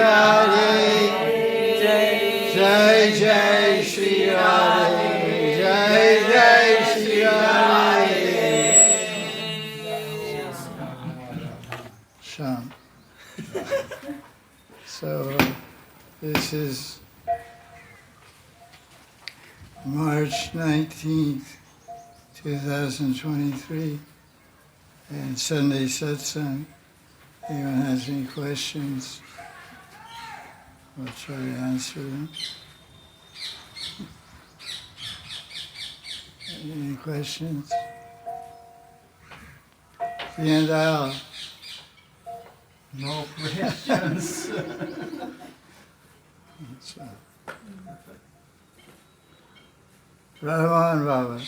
Radhe, Jai Jai Shri Radhe, Jai Jai Shri Radhe. Sham. So this is March 19th, 2023, and Sunday Satsang. Anyone has any questions? I'll try to answer them. Any questions? Yandal. No questions. Rahman Baba.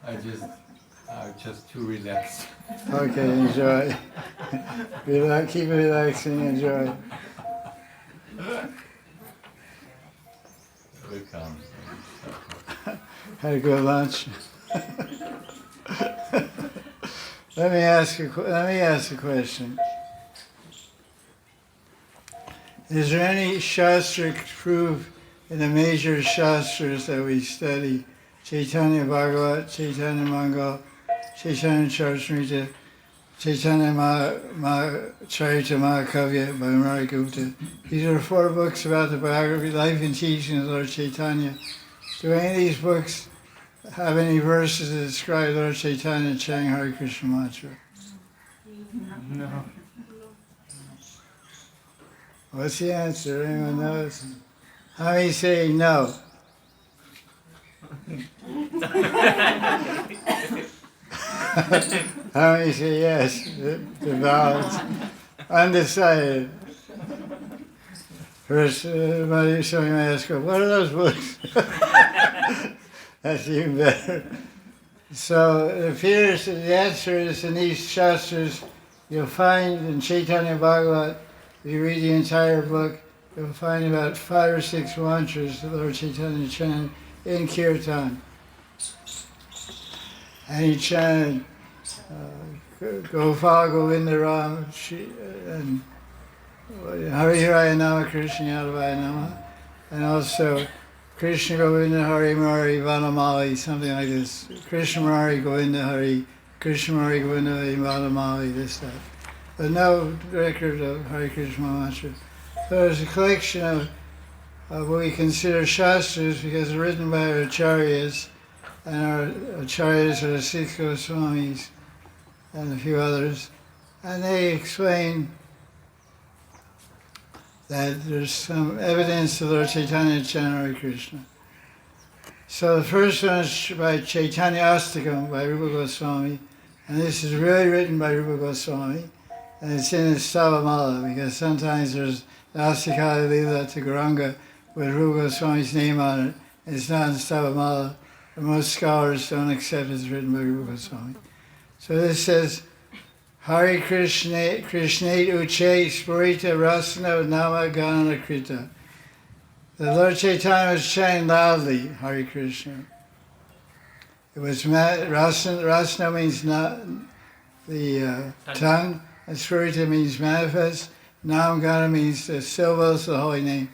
I'm just too relaxed. Okay, enjoy. Relax, keep relaxing, enjoy. Welcome. Had a good lunch. Let me ask a question. Is there any shastric proof in the major shastras that we study? Chaitanya Bhagavat, Chaitanya Mangal, Chaitanya Charitamrita, Chaitanya Charita Mahakavya by Murari Gupta. These are 4 books about the biography, life and teaching of Lord Chaitanya. Do any of these books have any verses that describe Lord Chaitanya chanting Hare Krishna mantra? No. What's the answer? Anyone knows? How many say no? How many say yes? The balance. Undecided. First, somebody might ask, what are those books? That's even better. So it appears that the answer is in these shastras. You'll find in Chaitanya Bhagavat, if you read the entire book, you'll find about 5 or 6 mantras that Lord Chaitanya chanted in Kirtan. And he chanted Gopal Govinda Ram and Hari Hari Nama Krishna Yadavaya Nama, and also Krishna Govinda Hari Murari Vanamali, something like this. Krishna Murari Govinda Hari, Krishna Murari Govinda Hari Vanamali, this, that. But no record of Hare Krishna mantra. So there's a collection of what we consider shastras because they're written by our acharyas, and our acharyas are the 6 Goswamis and a few others, and they explain that there's some evidence of Lord Chaitanya chanting Hare Krishna. So the first one is by Chaitanya Astakam by Rupa Goswami, and this is really written by Rupa Goswami, and it's in his Stavamala, because sometimes there's Astakali Lila to Gauranga with Rupa Goswami's name on it, and it's not in Stavamala, and most scholars don't accept it's written by Rupa Goswami. So this says, Hare Krishna Krishnate Uche Spurita Rasana Nama Gana Krita. The Lord Chaitanya was chanting loudly, Hare Krishna. It was Rasana means not the tongue, and Spurita means manifest. Nam Gana means the syllables of the holy name.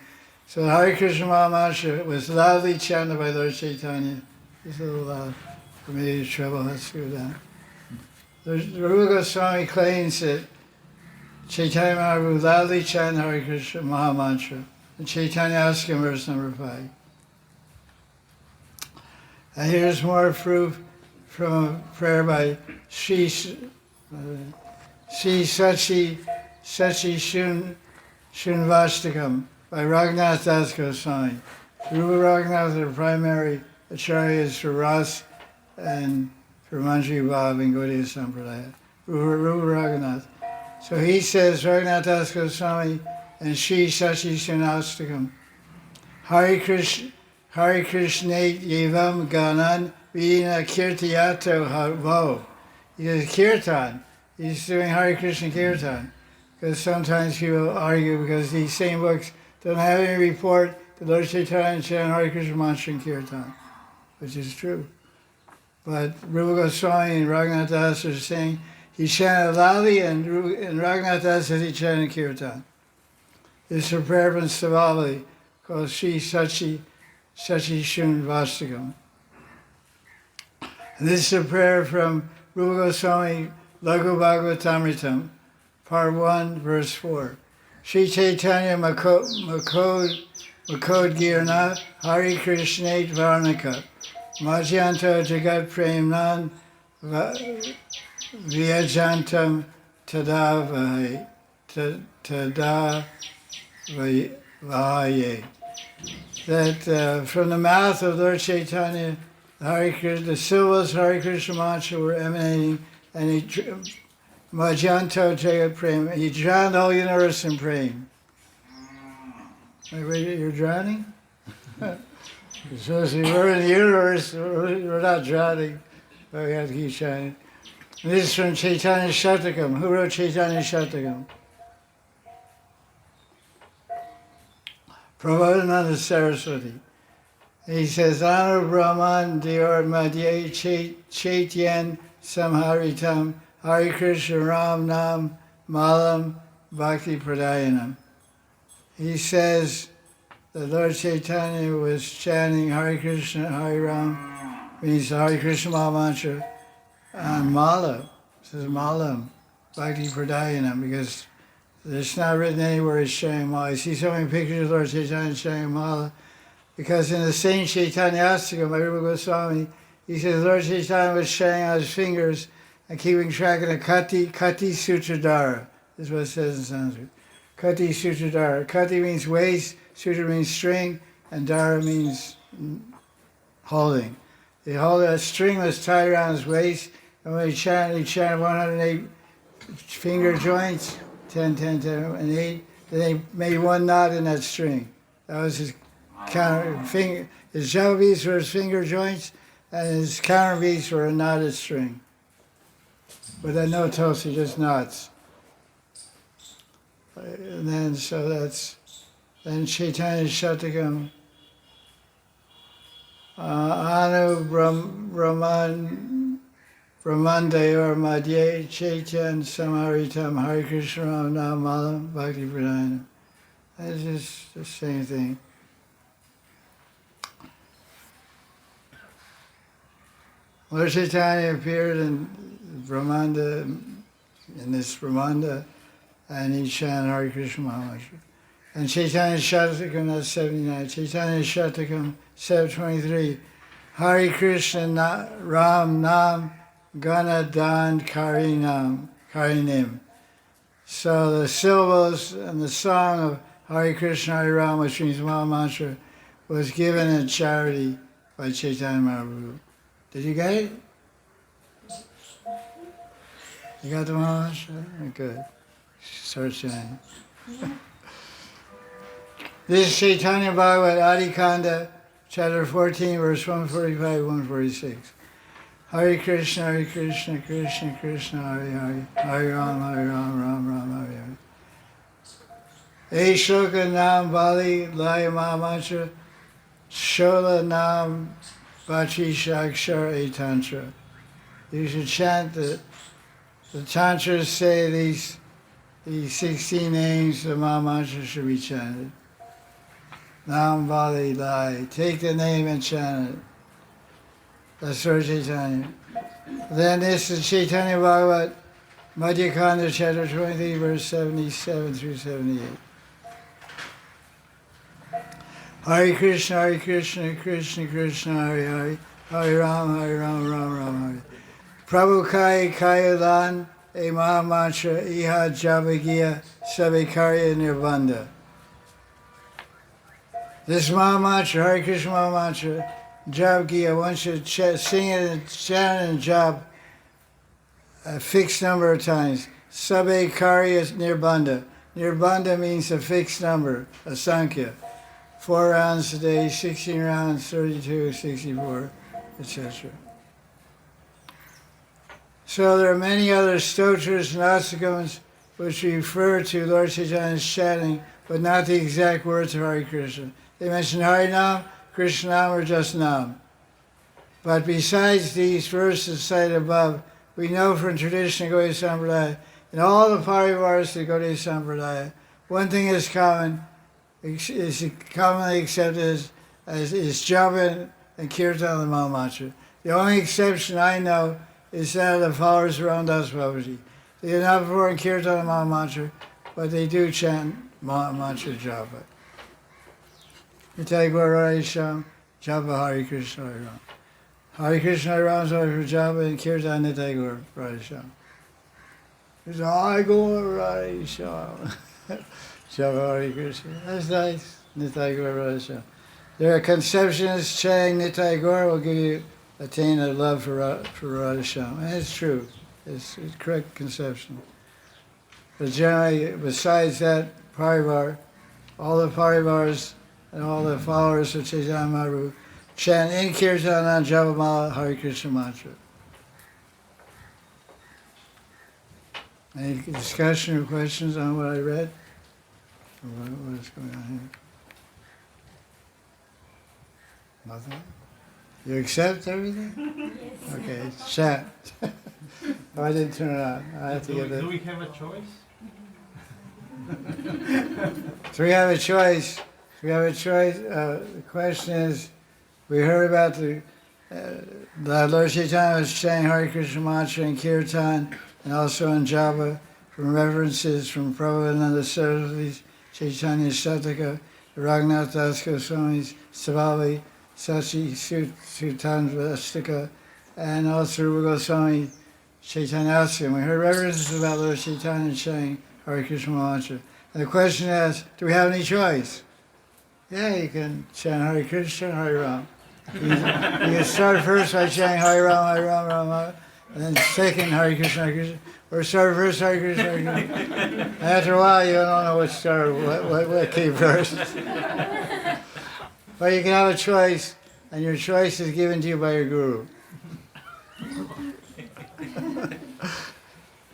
So Hare Krishna Maha Mantra was loudly chanted by Lord Chaitanya. It's a little loud for me to trouble. Let's go down. The Rupa Goswami claims that Chaitanya Mahaprabhu loudly chanted Hare Krishna Maha Mantra. And Chaitanya Astakam, verse number 5. And here's more proof from a prayer by Sri Sachi Shunvastakam by Raghunath Das Goswami. Rupa Raghunath are the primary acharyas for Ras and for Manjri Bhav and Gaudiya Sampradaya. Rupa Raghunath. So he says, Raghunath Das Goswami and Sri Sachi Shunvastakam, Hare Krishna Yevam Ganan Vina Kirtiyato Havo. He does Kirtan. He's doing Hare Krishna Kirtan. Because sometimes people argue because these same books don't have any report that Lord Chaitanya chanted Hare Krishna mantra in Kirtan, which is true. But Rupa Goswami and Raghunath Das are saying He chanted loudly, and Raghunath Das says he chanted Kirtan. This is a prayer from Stavali called Sri Sachi Shun Vastakam. And this is a prayer from Rupa Goswami Laghu Bhagavatamritam, part 1, verse 4. Sri Chaitanya Makod Girna Hari Krishnate Varnaka Majyanto Jagat Premnan Vyajantam Tada Vahaye. That from the mouth of Lord Chaitanya, the syllables Hare Krishna mantra were emanating, and he Majyanto Jagat Prem. He drowned the whole universe in praying. Wait, you're drowning? So we're in the universe, we're not drowning, but we have to keep shining. This is from Chaitanya Shatakam. Who wrote Chaitanya Shatakam? Prabhupada Saraswati. He says, Anu Brahman Dior Madhye Chaityan Samharitam Hare Krishna Ram Nam Malam Bhakti Pradayanam. He says that Lord Chaitanya was chanting Hare Krishna, Hare Ram, means Hare Krishna Maha Mantra, and Mala. It says Malam Bhakti Pradayanam, because it's not written anywhere as chanting Mala. I see so many pictures of Lord Chaitanya chanting Mala, because in the same Chaitanya Astakam by Rupa Goswami, he says Lord Chaitanya was chanting on his fingers and keeping track of the Kati Sutradhara. This is what it says in Sanskrit. Kati Sutradhara. Kati means waist, Sutra means string, and Dhara means holding. A string was tied around his waist, and when he chanted 108 finger joints, 10, 10, 10, and 8. Then they made one knot in that string. That was his counter finger. His java beads were his finger joints, and his counter beads were a knotted string. But then no tulsi, just knots. And then then Chaitanya Shatakam. Anu Brahmandayor Madhye Chaitan Samaritam Hare Krishna Ram Nam Malam Bhakti Pradhanam. It's just the same thing. Lord Chaitanya appeared in Brahmanda, and he chanted Hare Krishna Mahamantra. And Chaitanya Shatakam, that's 79. Chaitanya Shatakam, 723. Hare Krishna Ram Nam Gana Dan Karinim. So the syllables and the song of Hare Krishna Hare Ram, which means Mahamantra, was given in charity by Chaitanya Mahaprabhu. Did you get it? You got the Mahamantra? Good. Start chanting. This is Chaitanya Bhagavat Adi Kanda, chapter 14, verse 145, 146. Hare Krishna, Krishna Krishna, Hare Hare, Hare Ram, Ram Ram, Hare Hare. A Shloka Nam Bali Laya Mahamantra, Shola Nam Bachi Shakshar A Tantra. You should chant the Tantras say these 16 names of Mahamantra should be chanted. Nam Bali Lai. Take the name and chant it. That's Lord Chaitanya. Then this is Chaitanya Bhagavat, Madhya Kanda, chapter 23, verse 77 through 78. Hare Krishna, Krishna Krishna, Hare Hare, Hare Ram, Ram Ram, Hare. Prabhu Kaya Lan, a Mahamantra, Iha Javagiya, Sabikarya Nirbanda. This Mahamantra, Hare Krishna Mahamantra, Javagiya, one should sing it and chant it and jab a fixed number of times. Sabikarya Nirbanda. Nirbanda means a fixed number, a Sankhya. 4 rounds a day, 16 rounds, 32, 64, etc. So there are many other stotras and astakams which refer to Lord Chaitanya's chanting, but not the exact words of Hare Krishna. They mention Hare Nam, Krishna Nam, or just Nam. But besides these verses cited above, we know from tradition of Gaudiya Sampradaya, in all the parivars of Gaudiya Sampradaya, one thing is common, is commonly accepted is japa and kirtan and Mahamantra. The only exception I know is that of the followers of Ramdas Babaji. They do not perform kirtan and Mahamantra, but they do chant Mahamantra japa. Nitai Gaur Radhe Shyam, japa Hare Krishna Hare Ram. Hare Krishna Hare Ram, for japa and kirtan Nitai Gaur Radhe Shyam. It's Hare Gaur Radhe Shyam. Japa Hare Krishna. That's nice. Nitai Gaur Radhe Shyam. There are conceptions chanting Nitai Gaur will give you attain a love for Radha Shyam. And it's true. It's a correct conception. But generally, besides that parivar, all the parivars and all the followers of Chaitanya Mahaprabhu chant in kirtan and Javamala Hare Krishna mantra. Any discussion or questions on what I read? Or what is going on here? Nothing? You accept everything? Yes. Okay, chat. Oh, I didn't turn it on. I have to get Do that. we have a choice? So we have a choice. We have a choice. The question is, we heard about the Lord Chaitanya was chanting Hare Krishna mantra in Kirtan and also in Japa from references from Prabhupada Saraswati's Chaitanya Sataka, Raghunath Das Goswami's Savali, Sachi Sutanvastika, and also Rupa Goswami Chaitanya Asya. We heard references about Lord Chaitanya chanting Hare Krishna mantra. And the question is, do we have any choice? Yeah, you can chant Hare Krishna, Hare Ram. You can start first by chanting Hare Ram, Hare Ram, Ram, Ram, and then second Hare Krishna, Hare Krishna. Or start first Hare Krishna, Hare Krishna. And after a while, you don't know what start, what came first. But you can have a choice, and your choice is given to you by your guru.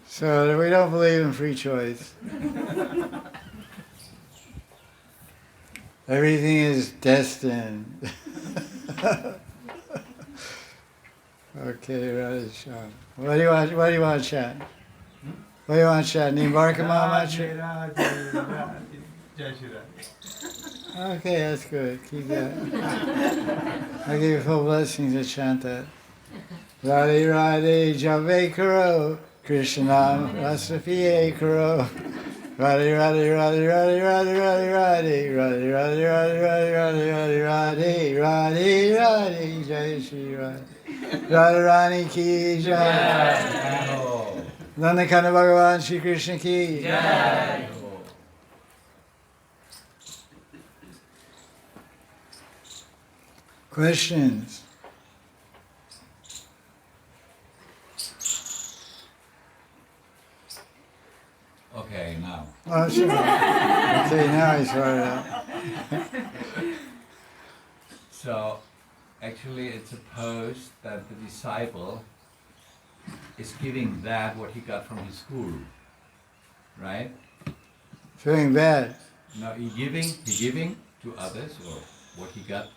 So we don't believe in free choice. Everything is destined. Okay, Radha Shyam. What do you want to chant? What do you want to chant? Nimbarka Mahamantra? Jai Shri Radhe. Okay, that's good. Keep that. I give you full blessings to chant that. Radhe Radhe Jave Karo, Krishna Rasa Piye Karo. Radhe Radhe Radhe Radhe Radhe Radhe Radhe Radhe Radhe Radhe Radhe Radhe Radhe Radhe Jai Shri Radhe. Radharani ki jai. Nandakanta Bhagavan Shri Krishna ki jai. Questions? Okay, now. Oh, sure. Okay, now I sorted out. So, actually, it's supposed that the disciple is giving that what he got from his guru, right? Feeling bad. Now he giving to others or what he got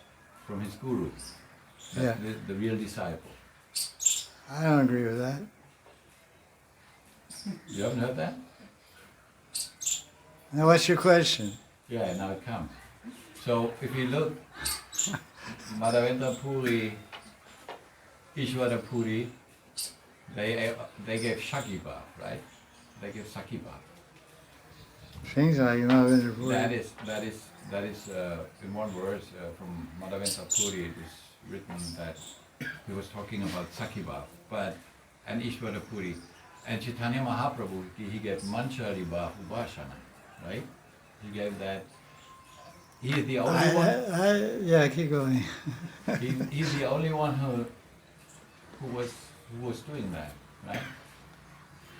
from his guru. That's Yeah. the real disciple. I don't agree with that. You haven't heard that? Now, what's your question? Yeah, now it comes. So if you look, Madhavendra Puri, Ishwara Puri, they gave Shakiba, right? They gave Sakiba. Things like Madhavendra Puri. That is in one verse from Madhavendra Puri. It is written that he was talking about Sakiba, and Ishwara Puri, and Chaitanya Mahaprabhu. He gave Manchariba Upasana, right? He gave that. He is the only one. Yeah, keep going. He's the only one who was doing that, right?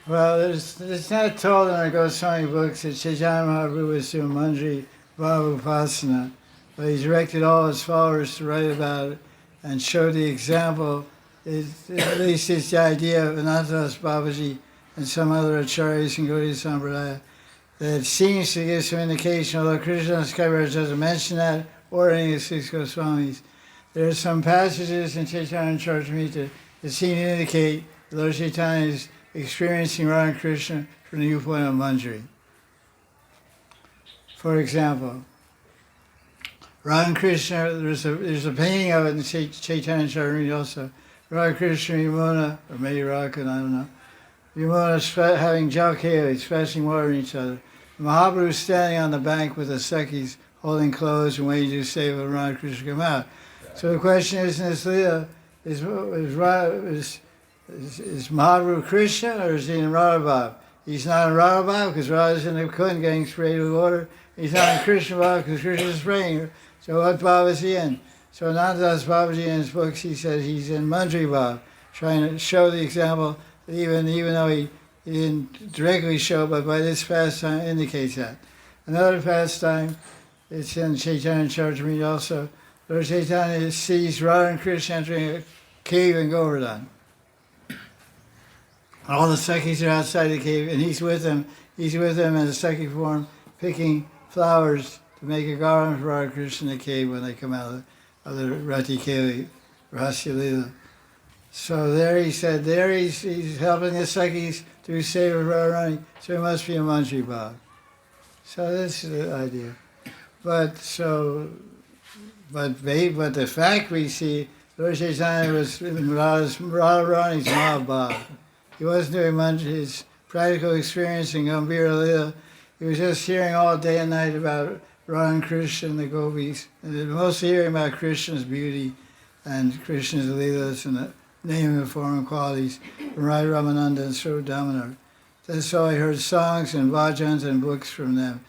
Well, it's not told in the Goswami books that Chaitanya Mahaprabhu was doing Manjari Bhava Upasana, but he directed all his followers to write about it and show the example. At least it's the idea of Anantadas Babaji and some other acharyas in Gaudiya Sampradaya that seems to give some indication, although Krishnadas Kaviraj doesn't mention that, or any of the six Goswamis. There are some passages in Chaitanya Charitamrita that seem to indicate Lord Chaitanya is experiencing Radha Krishna from the viewpoint of Manjari. For example, Radha Krishna, there's a painting of it in Chaitanya Charitamrita also. Radha Krishna, Yamuna, or maybe Radha, I don't know. Yamuna having jalkeli, splashing water in each other. Mahaprabhu is standing on the bank with the Sakhis holding clothes and waiting to save when Radha Krishna come out. So the question is in this Leela, is Mahaprabhu Krishna or is he in Radha Bhav? He's not in Radha Bhav because Radha's in the kund getting sprayed with water. He's not in Krishna Bhav because Krishna is spraying her. So what Bhav is he in? So Anandadas Babaji in his books, he says he's in Manjari Bhav, trying to show the example that even though he didn't directly show, but by this pastime indicates that. Another pastime, it's in Chaitanya Charitamrita also. Lord Chaitanya sees Radha and Krishna entering a cave in Govardhan. All the Sakhis are outside the cave, and he's with them. He's with them in a Sakhi form, picking flowers to make a garland for Radha Krishna in the cave when they come out of the Rati Keli, Rasya Leela. So there he said, he's helping the Sakhis to save Radharani, so he must be a Manjari Bhav. So this is the idea. But the fact we see, Lord Chaitanya was in Radharani's Mahabhav. He wasn't doing his practical experience in Gambhira Leela. He was just hearing all day and night about Radha and Krishna and the gopis, and mostly hearing about Krishna's beauty and Krishna's Leelas and the name and form and qualities from Radha Ramananda and Sri Damodar. That's all I heard songs and bhajans and books from them.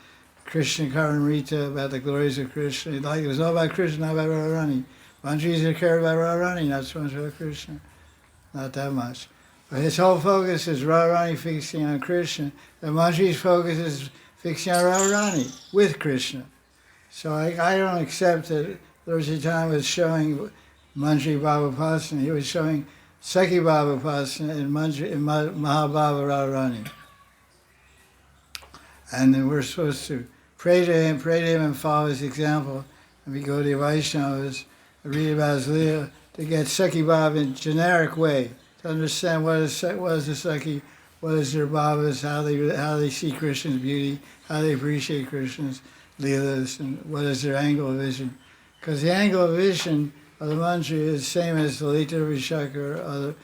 Krishna Karamrita, about the glories of Krishna. It was all about Krishna, not about Radharani. Manjaris cared about Radharani, not so much about Krishna. Not that much. But his whole focus is Radharani fixing on Krishna. The Manjari's focus is fixing on Radharani with Krishna. So I don't accept that Lord Chaitanya was showing Manjari Bhava Upasana. He was showing Sakhi Bhava Upasana in Mahabhava Radharani. And then we're supposed to pray to him and follow his example. And we go to the Vaishnavas, read about his Leela, to get Sakhi Bhava in a generic way, to understand what is the Sakhi, what is their bhavas, how they see Krishna's beauty, how they appreciate Krishna's Leelas, and what is their angle of vision. Because the angle of vision of the Manjari is the same as the Lita Vishaka or other,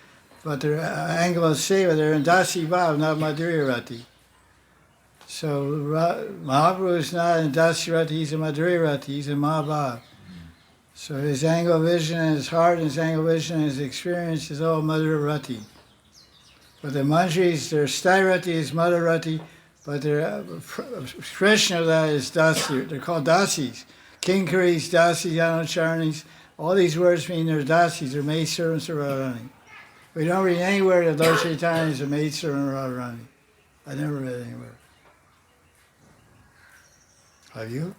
but their angle of seva, they're in Dasi Bhav, not Madhurya Rati. So Mahaprabhu is not in Dasi Rati, he's in Madhurya Rati, he's in Mahabhav. So his angle of vision and his heart and his angle of vision and his experience is all Madhurya Rati. But the Manjaris, their Sthai Rati is Madhurya Rati, but their expression of that is Dasi. They're called Dasis. Kinkaris, Dasis, Yanacharanis, all these words mean they're Dasis, they're maid servants of Radharani. We don't read anywhere that Lord Chaitanya is a maid servant of Radharani. I never read anywhere. Have you?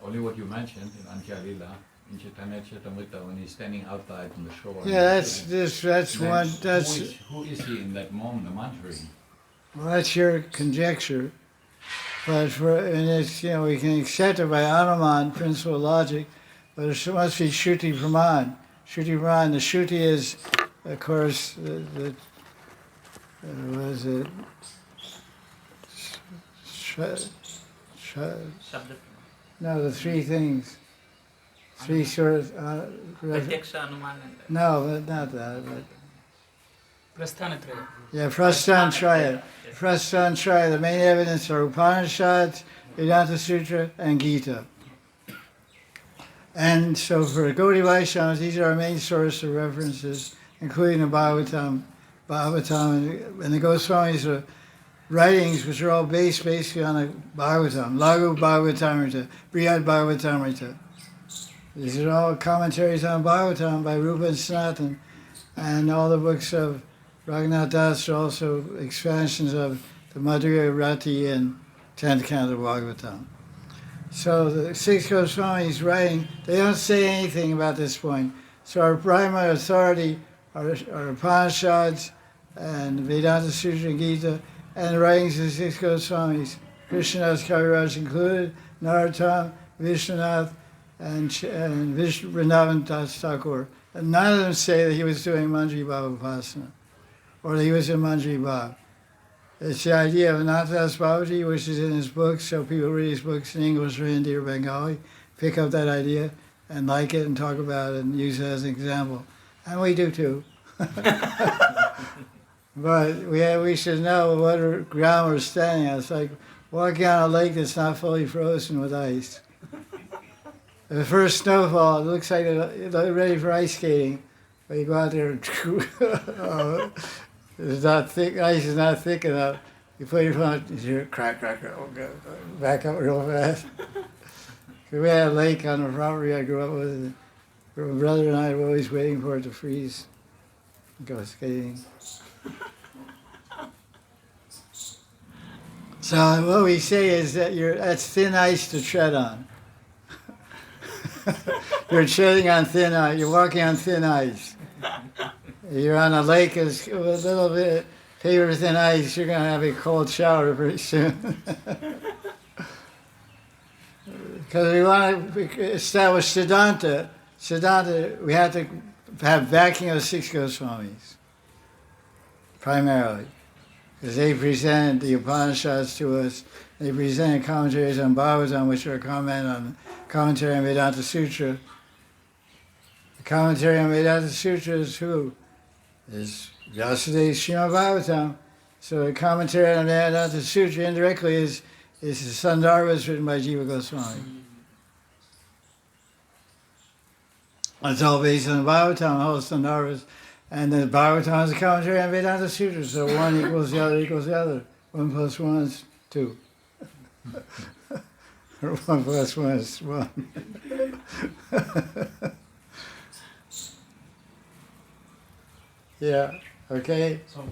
Only what you mentioned in Antya Leela, in Chaitanya Charitamrita, when he's standing outside on the shore. Yeah, that's one. Who is he in that moment, the Manjari? Well, that's your conjecture. But it's, we can accept it by Anuman, principle of logic, but it must be Shruti Praman. Shruti Praman, the Shruti is, of course, what is it? No, the three things. Three sort of... no, but not that. But yeah, Prasthantraya. Prasthantraya, the main evidence are Upanishads, Vedanta Sutra, and Gita. And so for Gaudiya Vaishnavas, these are our main source of references, including the Bhagavatam, and the Goswamis' writings, which are all based basically on the Bhagavatam, Laghu Bhagavatamrita, Brihad Bhagavatamrita. These are all commentaries on Bhagavatam by Rupa and Sanatan, and all the books of Raghunath Das are also expansions of the Madhurya Rati and 10th canto of Bhagavatam. So the six Goswamis writing, they don't say anything about this point. So our primary authority are Upanishads and Vedanta Sutra and Gita, and the writings of the six Goswamis, Krishnadas Kaviraj included, Narottam, Vishwanath, and Vrindavan Das Thakur, none of them say that he was doing Manjari Bhava Upasana or that he was in Manjari Bhava. It's the idea of Anantadas Babaji, which is in his books, so people read his books in English or Hindi or Bengali, pick up that idea and like it and talk about it and use it as an example. And we do too. But we should know what ground we're standing on. It's like walking on a lake that's not fully frozen with ice. The first snowfall, it looks like they're ready for ice skating. But you go out there and it's not thick, ice is not thick enough. You put your foot, you hear crack, crack, crack, back up real fast. We had a lake on the property I grew up with. My brother and I were always waiting for it to freeze and go skating. So what we say is that that's thin ice to tread on. You're treading on thin ice. You're walking on thin ice. You're on a lake with a little bit paper thin ice. You're going to have a cold shower pretty soon. Because we want to establish Siddhanta. Siddhanta, we have to have backing of the six Goswamis, primarily. Because they presented the Upanishads to us. They presented commentaries on Bhagavatam, which are a comment on commentary on Vedanta Sutra. The commentary on Vedanta Sutra is who? Is Vyasadeva Srimad Bhagavatam. So the commentary on Vedanta Sutra indirectly is the Sandarbhas written by Jiva Goswami. It's all based on the Bhagavatam, the whole Sandarbhas. And the Bhagavatam is a commentary on Vedanta Sutra, so one equals the other equals the other. 1 plus 1 is 2. Or 1 plus 1 is 1. Yeah, okay? So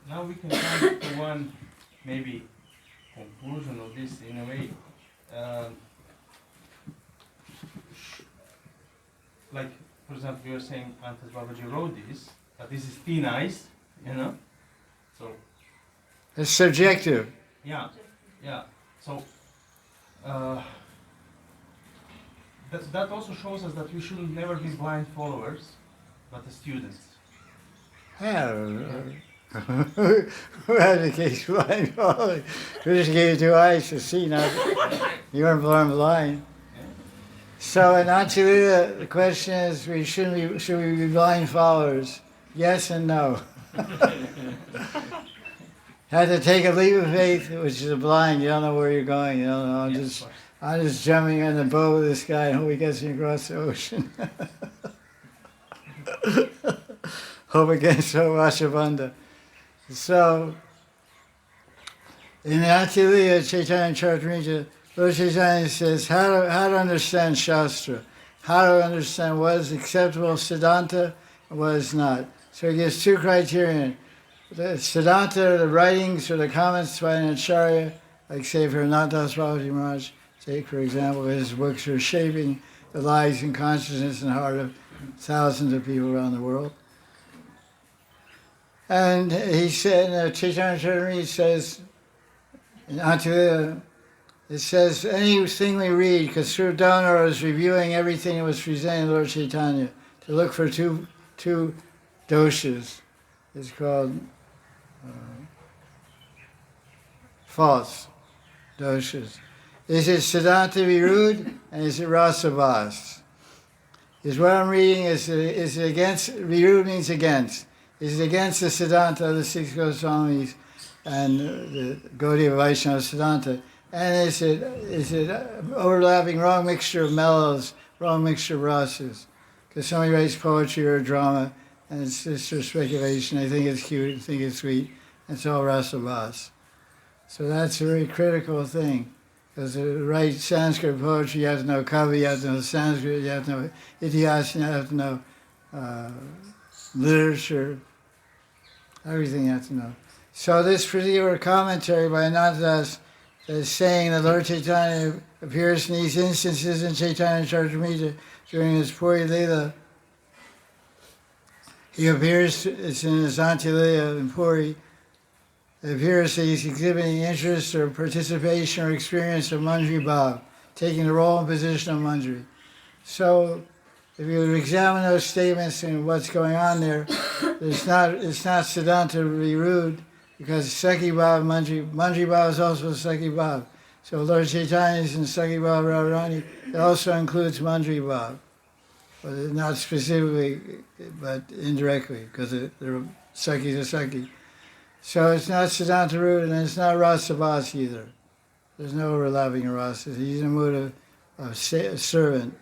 now we can come to one maybe conclusion of this in a way. Like, for example, you were saying Antas Babaji wrote this, but this is thin ice, you know? So, It's subjective. yeah. So, that also shows us that we should never be blind followers, but the students. Yeah. Who advocates blind following? We just gave you 2 eyes to see, not you weren't born blind. So in Achyuta, the question is, should we be blind followers? Yes and no. Had to take a leap of faith, which is a blind. You don't know where you're going. You don't know. I'm just jumping in the boat with this guy and hope he gets me across the ocean. Hope against Vashabandha. So in Achyuta Chaitanya Charitamrita, Lord Chaitanya says how to understand Shastra, how to understand what is acceptable Siddhanta and what is not. So he gives 2 criterion. The Siddhanta, the writings or the comments by an Acharya, like say for Anantadas Babaji Maharaj, take for example, his books are shaping the lives and consciousness and heart of thousands of people around the world. And he said, Chaitanya Charitamrita says, in Achyuta, it says, anything we read, because Sri Damodar is reviewing everything that was presented to Lord Chaitanya, to look for two doshas. It's called false doshas. Is it Siddhanta Virud and is it Rasabhas? Is what I'm reading, is it against, Virud means against. Is it against the Siddhanta of the 6 Goswamis and the Gaudiya Vaishnava Siddhanta? And is it overlapping, wrong mixture of mellows, wrong mixture of rasas? Because somebody writes poetry or drama, and it's just for speculation. They think it's cute, they think it's sweet, and it's all rasabhas. So that's a very critical thing. Because to write Sanskrit poetry, you have to know Kavi, you have to know Sanskrit, you have to know Itihas, you have to know literature, everything you have to know. So this particular commentary by Anantadas is saying that Lord Chaitanya appears in these instances in Chaitanya Charitamrita during his Puri Leela. He appears, it's in his Antya-lila in Puri, it appears that he's exhibiting interest or participation or experience of Manjari Bhav, taking the role and position of Manjari. So if you examine those statements and what's going on there, it's not Siddhanta Virud, because Sakhi Bhav, Manjri Bhav is also Sakhi Bhav. So Lord Chaitanya is in Sakhi Bhav Radharani. It also includes Manjri Bhav, but not specifically, but indirectly, because they're Sakhi to Sakhi. So it's not Siddhanta Virud, and it's not Rasa Bhas either. There's no overlapping of Rasa. He's in the mood of servant.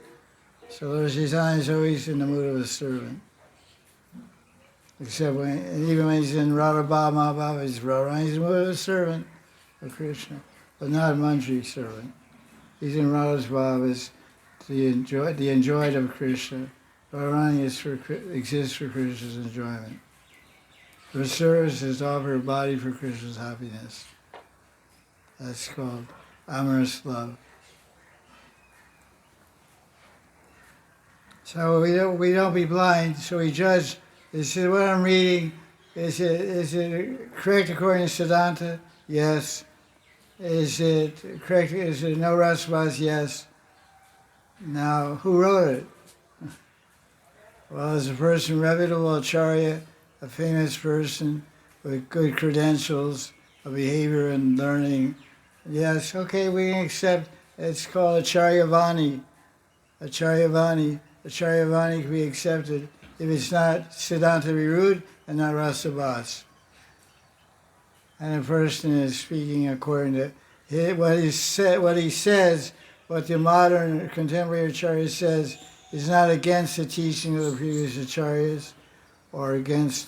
So Lord Chaitanya is always in the mood of a servant. Except when, and even when he's in Radha Bhava, Mahabhava, he's in the mood of a servant of Krishna, but not a Manjri servant. He's in Radha's Bhava as the enjoyed of Krishna. Radharani exists for Krishna's enjoyment. Her service is to offer her body for Krishna's happiness. That's called amorous love. So we don't be blind. So we judge. Is it what I'm reading? Is it correct according to Siddhanta? Yes. Is it correct? Is it no rasavas? Yes. Now, who wrote it? Well, it's a person, reputable acharya, a famous person with good credentials of behavior and learning. Yes, okay, we can accept. It's called Acharya Vani. Acharya Vani. Acharya Vani can be accepted if it's not Siddhanta Virud and not Rasabhas. And a person is speaking according to what he says, what the modern contemporary Acharya says, is not against the teaching of the previous Acharyas or against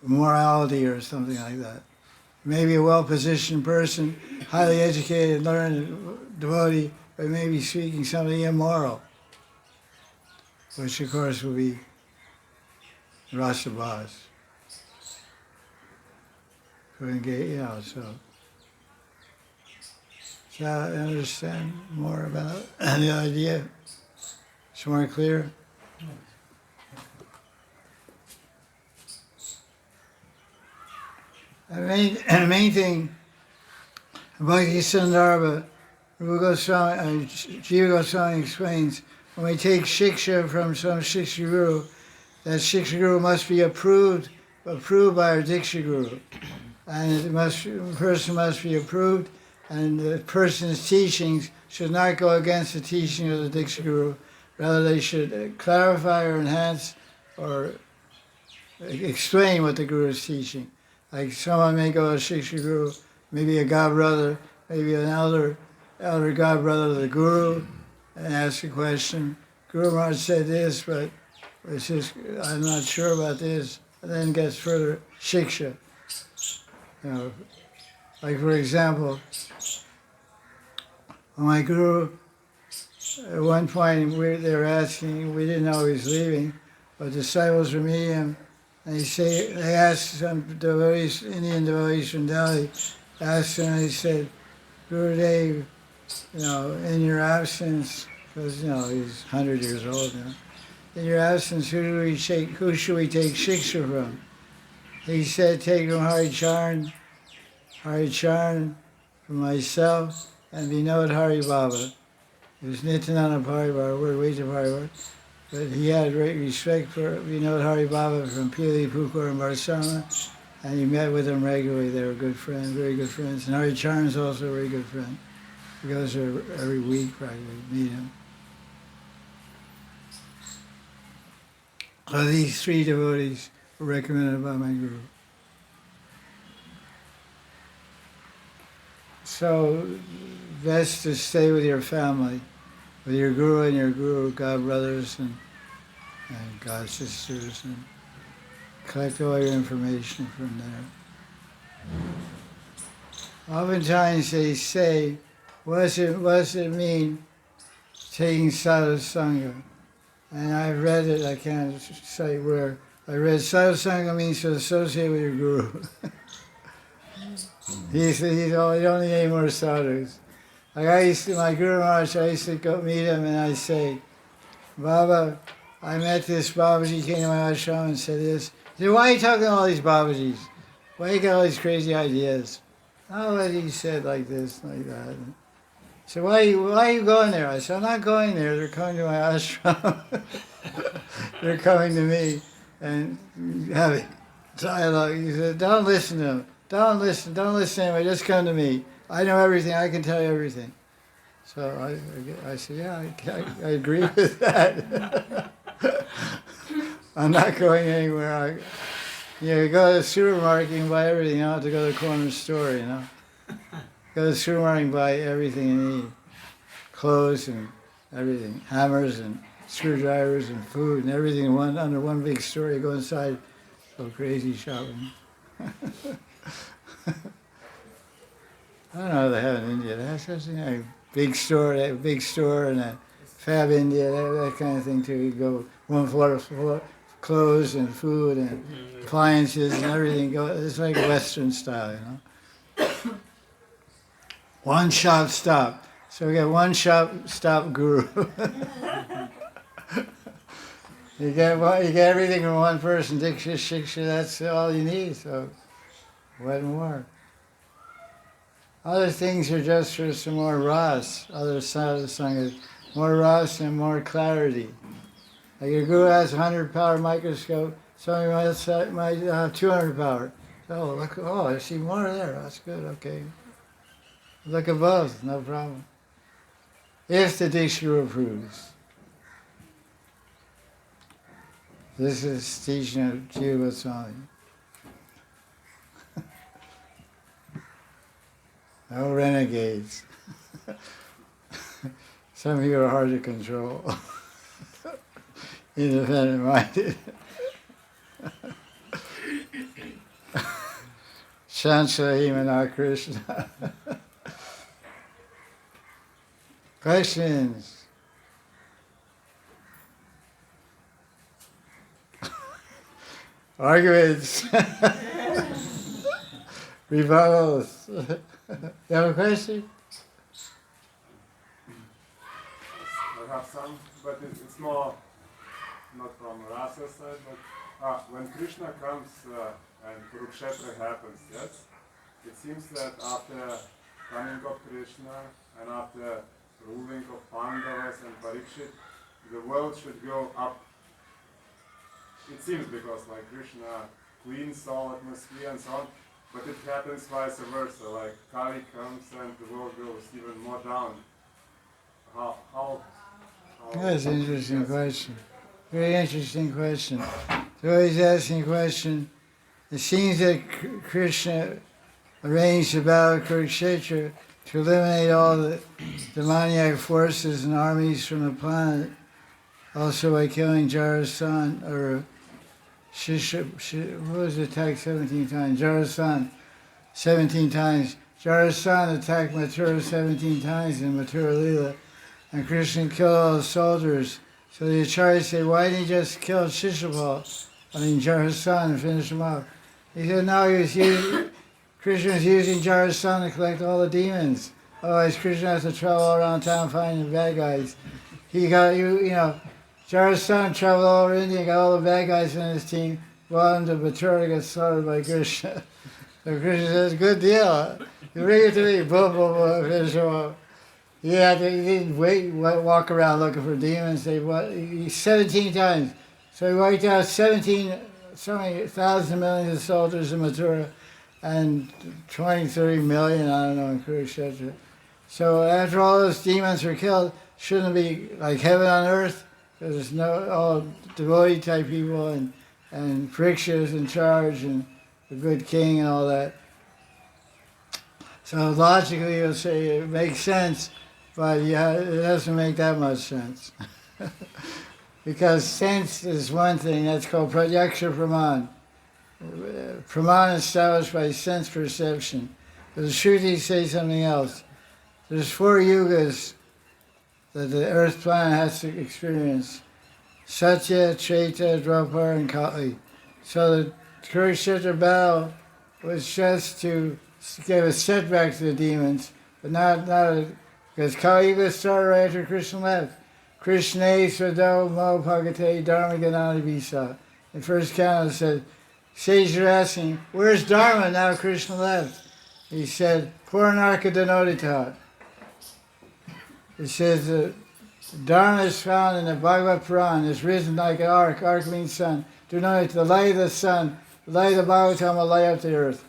morality or something like that. Maybe a well-positioned person, highly educated, learned devotee, but maybe speaking something immoral, which of course will be rasabhas. So I understand more about the idea. It's more clear. The main thing, Bhakti Sandarbha, Jiva Goswami explains, when we take shiksha from some shiksha guru, that shiksha guru must be approved by our diksha guru. And the person must be approved, and the person's teachings should not go against the teaching of the diksha guru. Rather, they should clarify or enhance or explain what the guru is teaching. Like someone may go to shiksha guru, maybe a god brother, maybe an elder god brother of the guru, and ask a question. Guru Maharaj said this, but it's just, I'm not sure about this, and then gets further shiksha. You know, like for example, when my guru, at one point they were asking, we didn't know he was leaving, but disciples were meeting him, and they asked some devotees, Indian devotees from Delhi, asked him, and he said, Gurudev, in your absence, because he's 100 years old now, in your absence, who should we take shiksha from? He said, take from Hari Charan from myself, and Vinod Hari Baba. It was Nityananda Paribhar, we're Vita Paribhar, but he had great respect for Vinod Hari Baba from Pili, Pukur, and Barsama, and he met with him regularly. They were good friends, very good friends. And Hari Charan is also a very good friend. He goes there every week practically, meet him. So these three devotees were recommended by my guru. So best to stay with your family, with your guru and your guru, god brothers and god sisters, and collect all your information from there. Oftentimes they say, what does it mean taking sadhusanga? And I've read it, I can't say where. I read sadhusanga means to associate with your guru. He said, you don't need any more sadhus. Like my Guru Maharaj, I used to go meet him and I say, Baba, I met this Babaji, came to my ashram and said this. He said, why are you talking to all these Babajis? Why you got all these crazy ideas? Oh, but he said like this, like that. So why are you going there? I said, I'm not going there. They're coming to my ashram. They're coming to me and having dialogue. He said, don't listen to them. Don't listen to anybody. Just come to me. I know everything. I can tell you everything. So I said, yeah, I agree with that. I'm not going anywhere. You go to the supermarket and buy everything. You don't have to go to the corner store, you know. Go to the supermarket and buy everything you need. Clothes and everything. Hammers and screwdrivers and food and everything under one big store. You go inside, go crazy shopping. I don't know what they have in India. They have such a thing, a big store and a Fab India, that kind of thing too. You go one floor clothes and food and appliances and everything. It's like Western style, you know. One shop stop. So we got one shop stop guru. You get everything from one person. Diksha, shiksha, that's all you need. So what more? Other things are just for some more ras. Other side of the song is more ras and more clarity. Like your guru has a 100-power microscope, somebody might have 200 power. Oh, look! Oh, I see more there. That's good. Okay, look above. No problem. If the Diksha approves. This is teaching of Jiva Goswami. No renegades. Some of you are hard to control. Independent-minded. Shansahimana Krishna. Questions? Arguments? Rebuttals? You have a question? I have some, but it's more not from Rasa side, but when Krishna comes and Kurukshetra happens, yes, it seems that after coming of Krishna and after ruling of Pandavas and Parikshit, the world should go up. It seems because like Krishna cleans all atmosphere and so on, but it happens vice versa. Like Kali comes and the world goes even more down. How That's an interesting question. Very interesting question. So he's asking a question. It seems that Krishna arranged the battle of Kurukshetra to eliminate all the demoniac forces and armies from the planet, also by killing Jarasan, or what was attacked 17 times? Jarasan, 17 times. Jarasan attacked Mathura 17 times in Mathura Leela, and Krishna killed all the soldiers. So the Acharyas say, why didn't he just kill Shishupal, Jarasan, and finish him off? He said, no, Krishna was using Jarasan to collect all the demons. Otherwise, Krishna has to travel all around town finding the bad guys. He got, Jarasan traveled all over India, got all the bad guys in his team, brought him to Mathura to get slaughtered by Krishna. So Krishna says, good deal. You bring it to me, boom, boom, boom, finish him off. He didn't walk around looking for demons. 17 times. So he wiped out 17,000 millions of soldiers in Mathura and 20, 30 million, I don't know, in Kurukshetra. So after all those demons were killed, shouldn't it be like heaven on earth? Because there's all devotee type people and Parikshit in charge and the good king and all that. So logically you'll say it makes sense, but yeah, it doesn't make that much sense. Because sense is one thing, that's called pratyaksha praman. Praman established by sense perception. But the Shrutis say something else. There's 4 yugas that the earth planet has to experience. Satya, Treta, Dwapar, and Kali. So the Kurukshetra battle was just to give a setback to the demons, but not because Kali Yuga started right after Krishna left. Krishna Svado Mo Bhagate Dharma Ganani Bisa. The first canto said, sages are asking, where's Dharma now Krishna left? He said, Puranarka Danodita. it says Dharma is found in the Bhagavad Puran. It's written like an ark. Ark means sun. Do not the light of the sun, the light of Bhagavatam will light up the earth.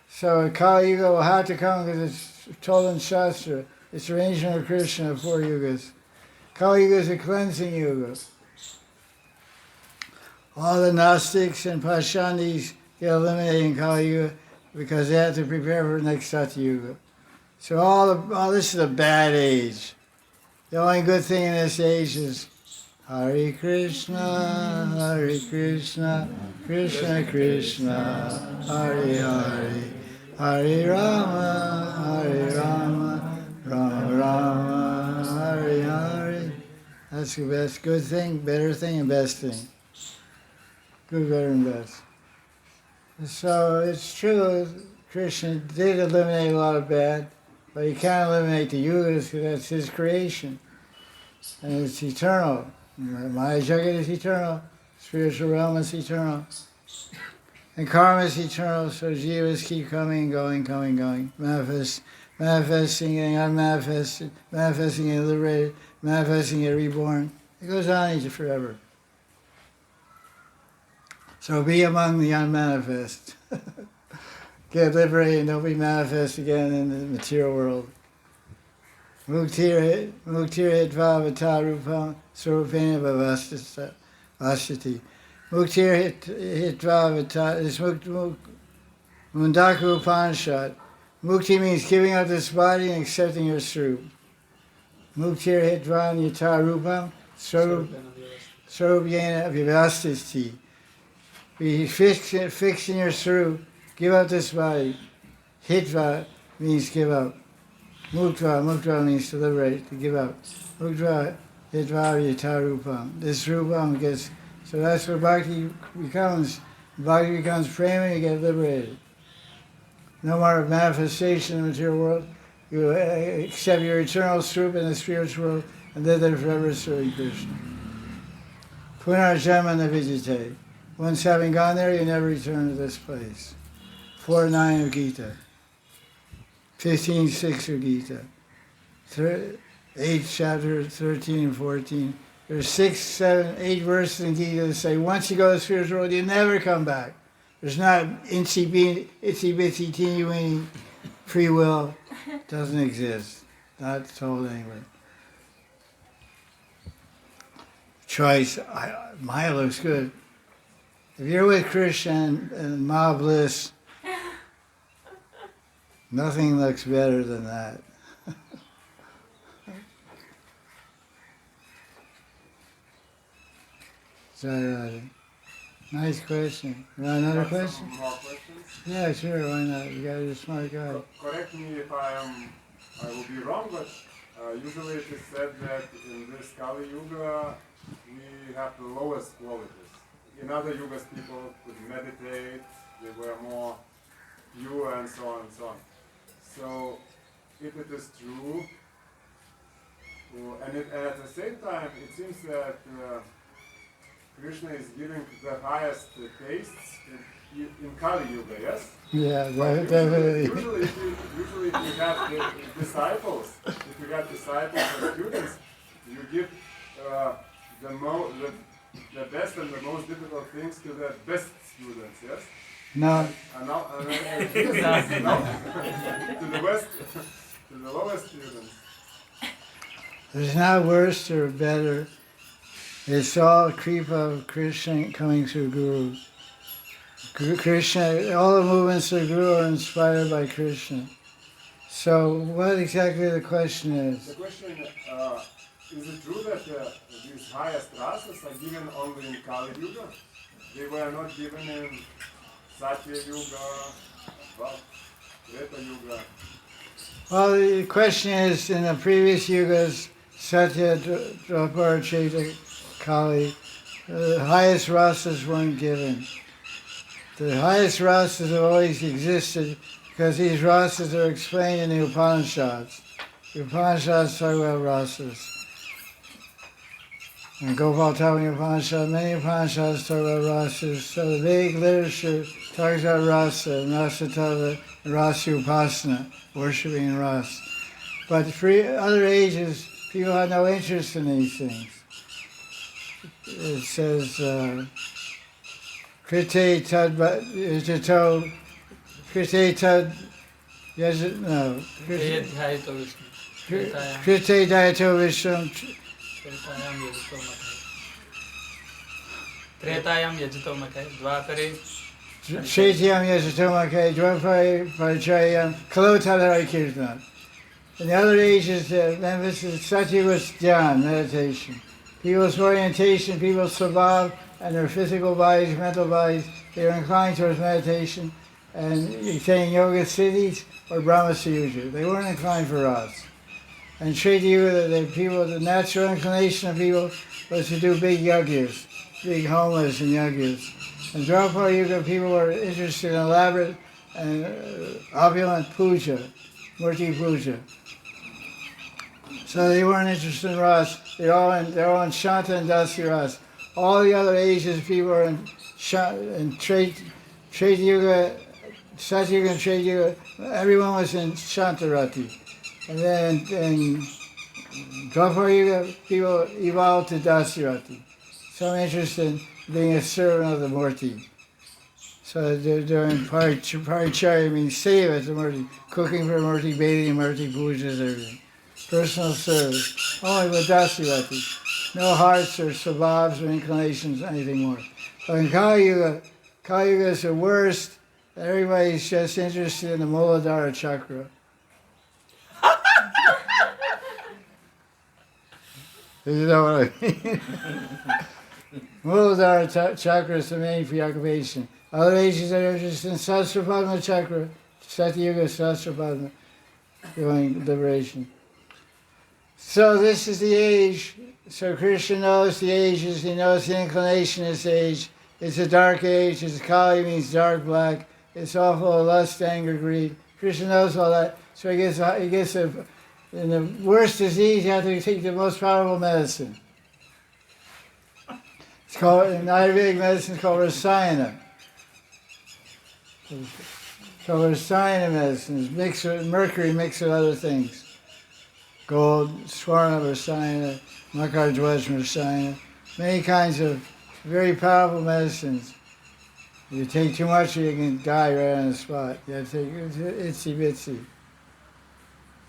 So Kali Yuga will have to come because it's told in Shastra. It's arrangement of Krishna of 4 yugas. Kali Yuga is a cleansing yuga. All the Gnostics and Pashandis get eliminated in Kali Yuga because they have to prepare for the next Satya Yuga. So all this is a bad age. The only good thing in this age is Hare Krishna, Krishna Krishna, Hare Hare, Hare Rama, Rama Rama, Hare Hare. That's the best, good thing, better thing, and best thing. Good, better, and best. So it's true, Krishna did eliminate a lot of bad, but he can't eliminate the yugas because that's his creation. And it's eternal. Maya Jagat is eternal. Spiritual realm is eternal. And karma is eternal, so jivas keep coming, going, manifesting, getting unmanifested, manifesting, getting liberated, manifesting, getting reborn. It goes on forever. So be among the unmanifest. Get liberated and don't be manifest again in the material world. Muktir hitva vata rupam surupena vavasati. Muktir hitva vata is Mundaku Upanishad. Mukti means giving up this body and accepting your swarup. Muktir hitva yata rupam surupena vavasati. Be fixed in your swarup. Give up this body. Hitva means give up. Mukta means to liberate, to give up. Mukta hitva yata rupam. This rupam gets, so that's where bhakti becomes. Bhakti becomes prema, you get liberated. No more manifestation in the material world. You accept your eternal swarup in the spiritual world and live there forever serving Krishna. Punarjama navijite. Once having gone there, you never return to this place. 4:9 of Gita. 15:6 of Gita. 8 chapter 13 and 14. There's 6, 7, 8 verses in Gita that say once you go to the spiritual world, you never come back. There's not itsy bitsy teeny weeny free will. Doesn't exist. Not told anyway. Choice. Maya looks good. If you're with Krishna and Maya bliss, nothing looks better than that. Sorry, nice question. You want another question? Some more questions? Yeah, sure, why not? You guys are a smart guy. Correct me if I will be wrong, but usually it is said that in this Kali Yuga we have the lowest qualities. In other yugas people could meditate, they were more pure and so on and so on. So if it is true, and at the same time it seems that Krishna is giving the highest tastes in Kali Yuga, yes? Yeah, But definitely. Usually if you have the disciples, if you have disciples and students, you give the best and the most difficult things to the best students, yes? No, And now, no, to the lowest students. there's not worse or better. It's all kripa of Krishna coming through Guru. Krishna, all the movements of Guru are inspired by Krishna. So what exactly the question is? The question, is it true that these highest rasas are given only in Kali Yuga? They were not given in Satya Yuga, Treta Yuga. Well, the question is, in the previous yugas, Satya, Dwapara, Treta, Kali, the highest rasas weren't given. The highest rasas have always existed because these rasas are explained in the Upanishads. The Upanishads talk about rasas. And Gopal Tavani Upanishad, many Upanishads talk about rasas. So the Vedic literature talks about rasa, and rasa tava, and rasa upasana, worshipping rasa. But for other ages, people had no interest in these things. It says, Krite tad yajato, Krite tad yajat, no, ये ध्याय तो Vishnu त्रेतायाम Krite dayato vishram, त्रेतायाम यजतो मखै त्रेतायाम यजतो मखै द्वापरे Shatyam yajatomake, dwapare parachayam, kalotadhara kirtan. In the other ages, the emphasis, Satya was dhyan, meditation. People's orientation, people's svabhav, and their physical bodies, mental bodies, they were inclined towards meditation and attaining yoga siddhis or Brahma Suyuja. They weren't inclined for us. And Treta Yuga, the natural inclination of people was to do big yagyas, big homas and yagyas. And Dwapara Yuga, people were interested in elaborate and opulent puja, murti puja. So they weren't interested in ras. They're all in Shanta and Dasya ras. All the other ages, people are in Treta Yuga, Satya Yuga and Treta Yuga. Everyone was in Shantarati. And then in Dwapara Yuga, people evolved to Dasarati. So interested in being a servant of the Murti. So they're doing paricharya, means seva to Murti, cooking for Murti, bathing Murti, pujas, everything. Personal service. Only with Dasarati. No hearts or svabhavs or inclinations, anything more. But in Kali Yuga is the worst. Everybody's just interested in the Muladhara chakra. You know what I mean? Muladhara chakra is the main preoccupation. Other ages are interested in Sahasrapadma chakra, Satya Yuga, Sahasrapadma, doing liberation. So this is the age. So Krishna knows the ages, he knows the inclination of this age. It's a dark age, it's Kali means dark black, it's all full of lust, anger, greed. Krishna knows all that. So he gets in the worst disease, you have to take the most powerful medicine. It's called, in Ayurvedic medicine, it's called Rasayana. It's called Rasayana medicine. It's mixed with mercury, mixed with other things. Gold, Swarna Rasayana, Makar Dwaj Rasayana. Many kinds of very powerful medicines. If you take too much, you can die right on the spot. You have to take itsy bitsy.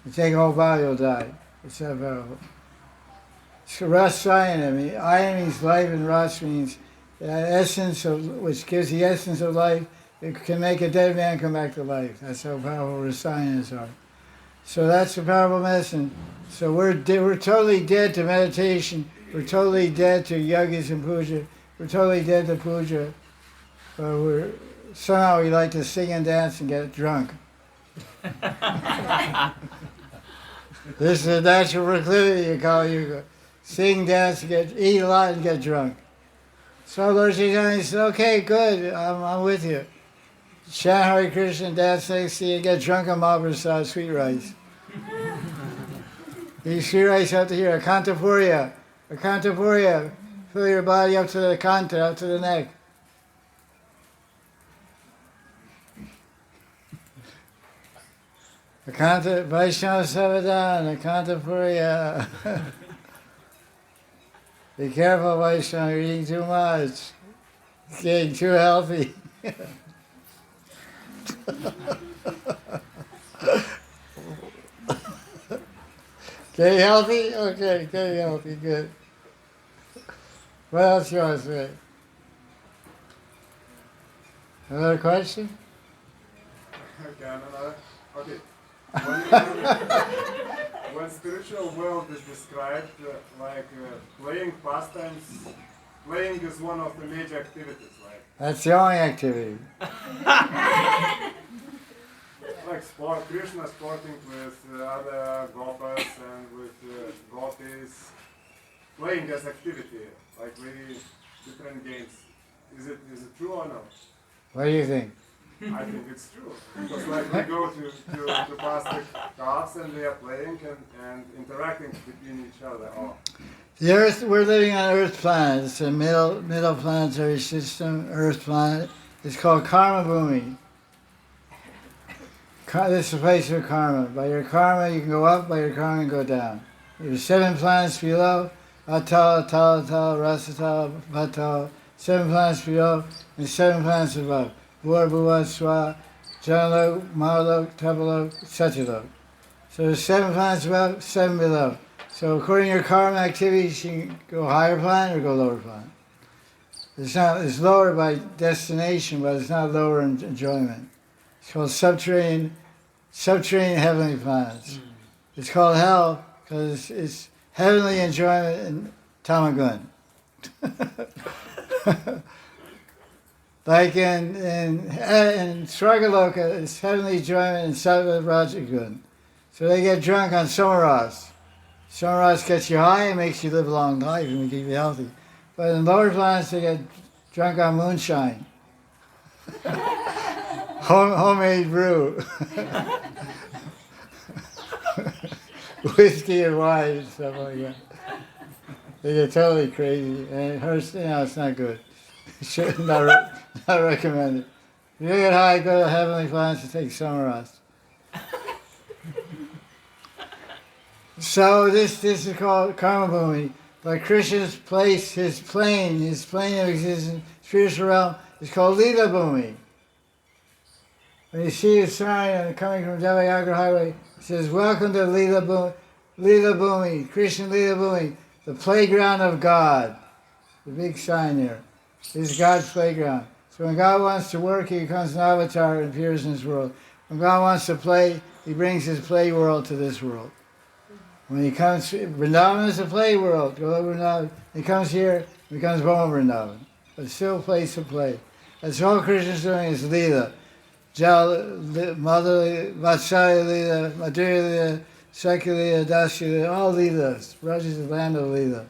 You take a whole body, you'll die. It's that powerful. So Rasayana, Ayana means life and Ras means the essence of, which gives the essence of life. It can make a dead man come back to life. That's how powerful Rasayanas are. So that's a powerful medicine. So we're totally dead to meditation. We're totally dead to yogis and puja. We're totally dead to puja. But somehow we like to sing and dance and get drunk. This is a natural proclivity in Kali Yuga. Sing, dance, eat a lot and get drunk. So Lord Chaitanya said, okay, good, I'm with you. Chant Hare Krishna, dance next to you, get drunk on Mahaprasad, sweet rice. These sweet rice out to here, Akantapurya. Akantapurya, fill your body up to the kanta, up to the neck. Akanta, Vaishnava Savadana, Akantapurya. Be careful, Vaishnava, you're eating too much. It's getting too healthy. Getting healthy? Okay, getting healthy, good. What else you want to say? Another question? Okay, another. Okay. When spiritual world is described playing pastimes, playing is one of the major activities, right? That's the only activity. Like sport, Krishna sporting with other gopas and with gopis, playing as activity, like very different games. Is it true or no? What do you think? I think it's true. Because like we go to past cards and they are playing and interacting between each other. Oh. The Earth, we're living on Earth planet. It's a middle planetary system, Earth planet. It's called Karma Bhumi. This is a place of karma. By your karma you can go up, by your karma you can go down. There's 7 planets below, Atal, Atal, Atal, Rasatal, Vatal, 7 planets below, and 7 planets above. Bhur, Bhuva, Swa, Janalok, Mahalok, Tapalok, Satyalok. So there's 7 planets above, 7 below. So according to your karma activities, you can go higher planet or go lower planet. It's lower by destination, but it's not lower in enjoyment. It's called subterranean heavenly planets. It's called hell because it's heavenly enjoyment in Tamagun. Like in Swargaloka, it's heavenly enjoyment in Sattva Rajagun. So they get drunk on Somaras. Somaras gets you high and makes you live a long life and keep you healthy. But in lower planets, they get drunk on moonshine. Homemade brew. Whiskey and wine and stuff like that. They get totally crazy. And it hurts, it's not good. not recommended. If you get high, go to heavenly planets to take Somaras. So this is called Karma Bhumi. But Krishna's place, his plane of existence, spiritual realm, is called Lila Bhumi. When you see a sign coming from Devayagra Highway, it says, "Welcome to Lila Bhumi, Krishna Lila Bhumi, the playground of God." The big sign there. This is God's playground. So when God wants to work, he becomes an avatar and appears in this world. When God wants to play, he brings his play world to this world. When he comes, Vrindavan is a play world. Go to Vrindavan. He comes here, becomes Boma Vrindavan. But it's still a place to play. That's all Krishna's doing is Leela. Mother, Vatsalya Leela, Madhurya Leela, Sakya Leela, Dasya Leela, all Leelas. Raj is the land of Leela.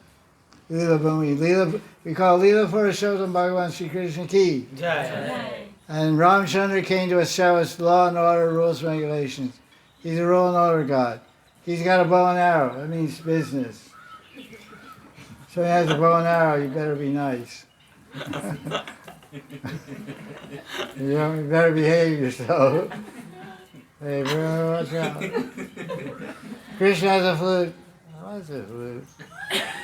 Leela Bhumi. Leela, we call Leela Purushottam Bhagavan Sri Krishna Ki. Jai. And Ramchandra came to establish law and order, rules and regulations. He's a rule and order God. He's got a bow and arrow. That means business. So he has a bow and arrow, you better be nice. You better behave yourself. Hey, bro, watch out. Krishna has a flute. What's a flute?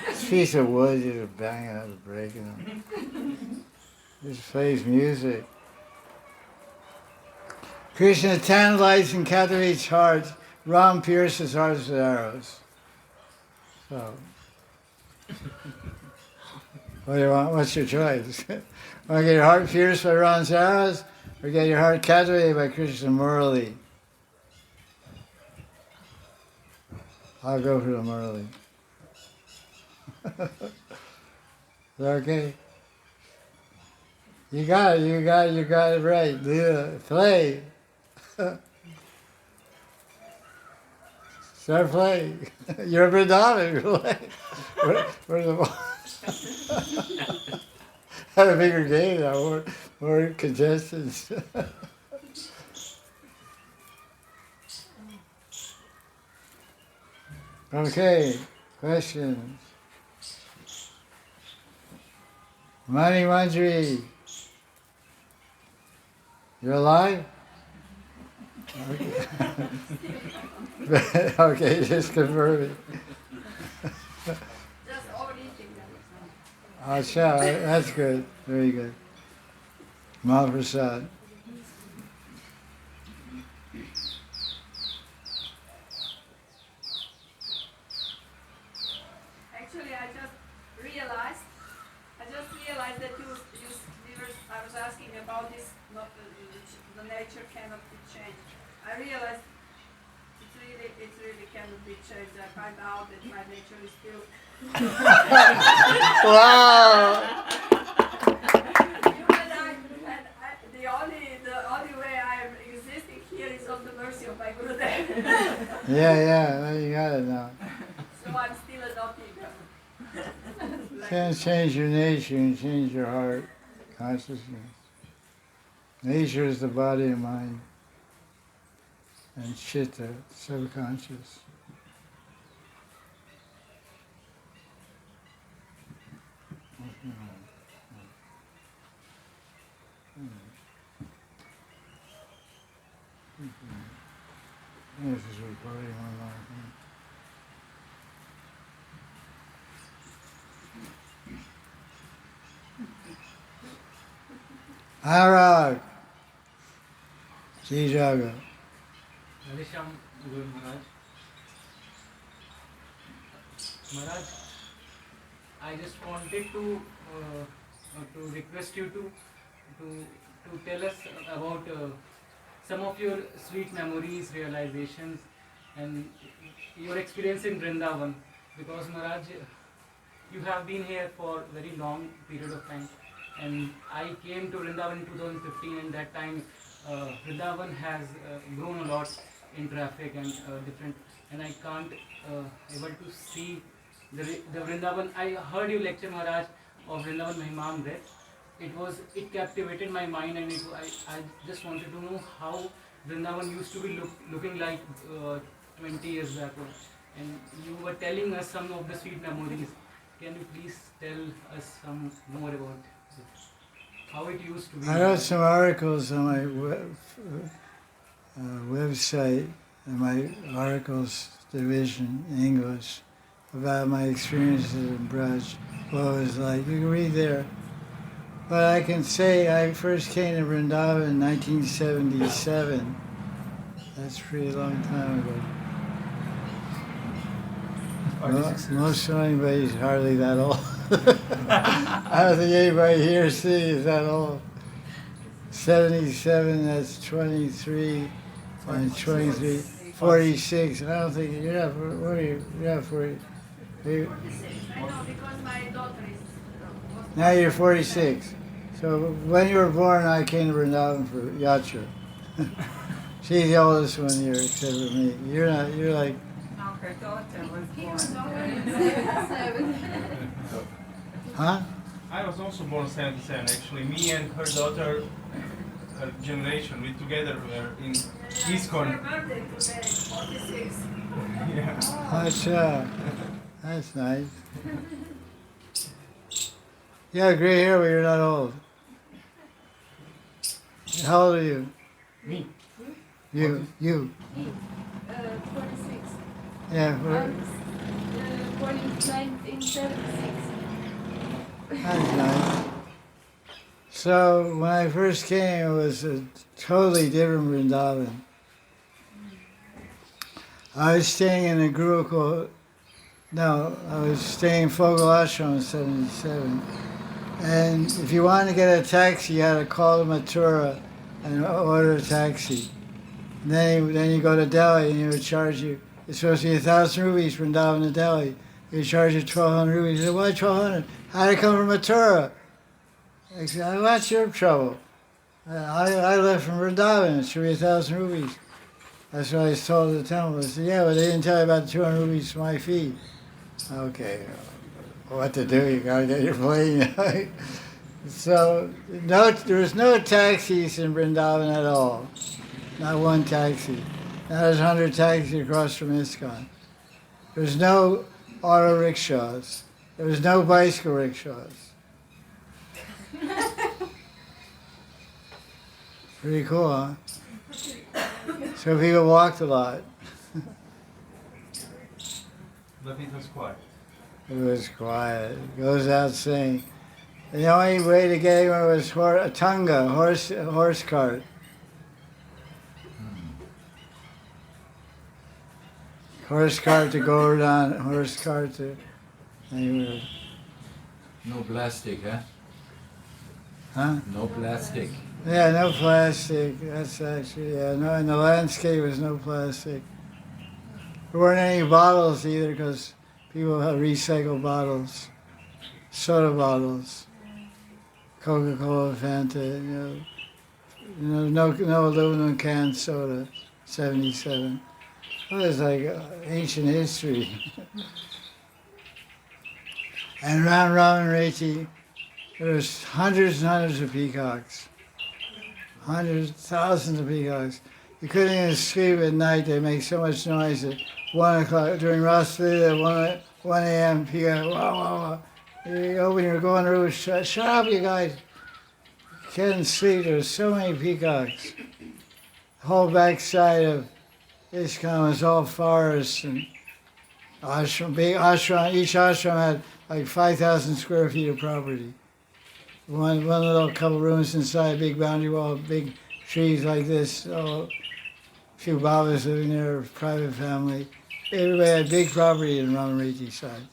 It's a piece of wood, you just bang it out, breaking them. Just plays music. Krishna tantalizes and captivates hearts. Ram pierces hearts with arrows. So, what do you want? What's your choice? Want to get your heart pierced by Ram's arrows, or get your heart captivated by Krishna Murali? I'll go for the Murali. Is that okay? You got it right. Play. Start playing. You're Vrindavan. Where's the ball? Have a bigger game now, more contestants. Okay, questions. Mani Manjari, you're alive? Okay, okay, just confirm it. Just overeating them. Acha, that's good, very good. Mahaprasad. Actually, I just realized that I was asking about this, the nature cannot be changed. I realized it really cannot be changed. I find out that my nature is still. Wow! The only way I am existing here is on the mercy of my Gurudev. Yeah, well, you got it now. So I'm still adopting. Can't change your nature and change your heart consciousness. Nature is the body and mind, and chitta, subconscious. This is recording online. Harag. Ji Jaga. Radhesham Guru Maharaj. Maharaj, I just wanted to request you to tell us about some of your sweet memories, realizations, and your experience in Vrindavan. Because Maharaj, you have been here for a very long period of time, and I came to Vrindavan in 2015, and that time Vrindavan has grown a lot in traffic and different, and I can't able to see the Vrindavan. I heard you lecture, Maharaj, of Vrindavan Mahimamrit. It captivated my mind, and I just wanted to know how Vrindavan used to be looking like 20 years back. And you were telling us some of the sweet memories. Can you please tell us some more about how it used to be? I wrote some articles on my website, in my articles division in English, about my experiences in Braj, what it was like. You can read there. But I can say I first came to Vrindavan in 1977. That's a pretty long time ago. Most anybody's hardly that old. I don't think anybody here is that old. 77, that's 23, and 23, 46. I don't think you're not. What are you? You're not 40. I know because my daughter is. Now you're 46. So when you were born, I came to Vrindavan for Yatra. She's the oldest one here, except for me. You're not. You're like. No, her daughter was He born. was already 77. Huh? I was also born 77 actually. Me and her daughter, her generation, we together were in Her ISKCON. birthday today, 46. Yeah. Acha. That's nice. You have gray hair, but you're not old. How old are you? Me. You. 46. Yeah. I was born in 1976. That's nice. So when I first came, it was a totally different Vrindavan. I was staying in a Gurukul. No, I was staying in Fogal Ashram in 77. And if you wanted to get a taxi, you had to call the Mathura and order a taxi. And then you go to Delhi and he would charge you, it's supposed to be 1,000 rupees from Vrindavan to Delhi. He would charge you 1,200 rupees. You said, why 1,200? How'd it come from Mathura? I said, well, that's your trouble. I left from Vrindavan, it should be 1,000 rupees. That's what I was told at the temple. I said, yeah, but they didn't tell you about the 200 rupees for my fee. Okay, what to do? You gotta get your plane. So there was no taxis in Vrindavan at all. Not one taxi. Now there's 100 taxis across from ISKCON. There's no auto rickshaws. There was no bicycle rickshaws. Pretty cool, huh? So people walked a lot. But it was quiet. It was quiet. It goes out saying. The only way to get anywhere was a tunga, horse cart. Horse cart to go around, horse cart to anywhere. No plastic, huh? Huh? No plastic. Yeah, no plastic. That's actually, yeah, no, in the landscape was no plastic. There weren't any bottles either because people have recycled bottles, soda bottles, Coca-Cola, Fanta, no aluminum can soda, 77. It was like ancient history. And around Ramanreti, there was hundreds and hundreds of peacocks. Hundreds, thousands of peacocks. You couldn't even sleep at night. They make so much noise at 1 o'clock. During Rasa at 1 a.m., peacock, wow, wow, wow. You open your going room, shut up, you guys. You couldn't sleep. There were so many peacocks. The whole backside of ISKCON was all forests and ashram, big ashram. Each ashram had like 5,000 square feet of property. one little couple rooms inside a big boundary wall, big trees like this. A few Babas living there, private family. Everybody had big property in Ramariti side.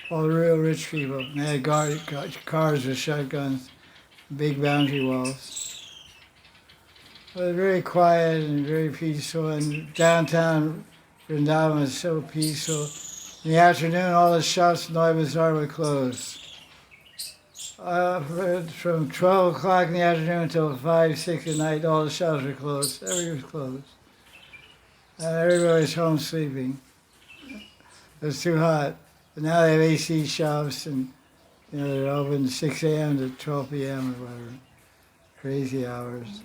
All the real rich people. And they had cars with shotguns, big boundary walls. It was very quiet and very peaceful. And downtown Vrindavan was so peaceful. In the afternoon, all the shops in Noy Bazaar were closed. From 12 o'clock in the afternoon until 5, 6 at night, all the shops were closed. Everything was closed. Everybody was home sleeping. It was too hot. But now they have AC shops, and they're open 6 a.m. to 12 p.m. or whatever. Crazy hours.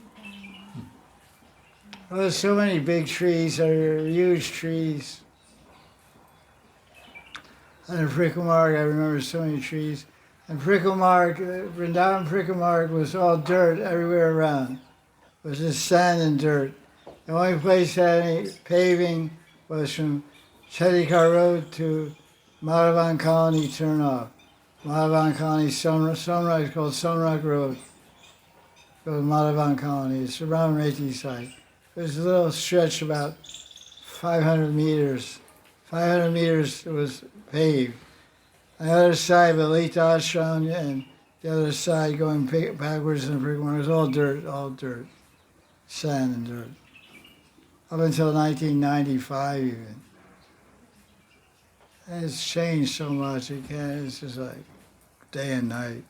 Well, there's so many big trees. There are huge trees. Under Pricklemark, I remember so many trees. And Pricklemark, Vrindavan Pricklemark was all dirt everywhere around. It was just sand and dirt. The only place that had any paving was from Chedikar Road to Madhavan Colony turnoff. Madhavan Colony, Sunrock is called Sunrock Road. Go to Madhavan Colony. It's around Reti side. There's a little stretch about 500 meters. 500 meters was paved. On the other side, Balita Ashram, and the other side going backwards in the Pricklemark, it was all dirt, sand and dirt. Up until 1995 even. And it's changed so much, it's just like day and night.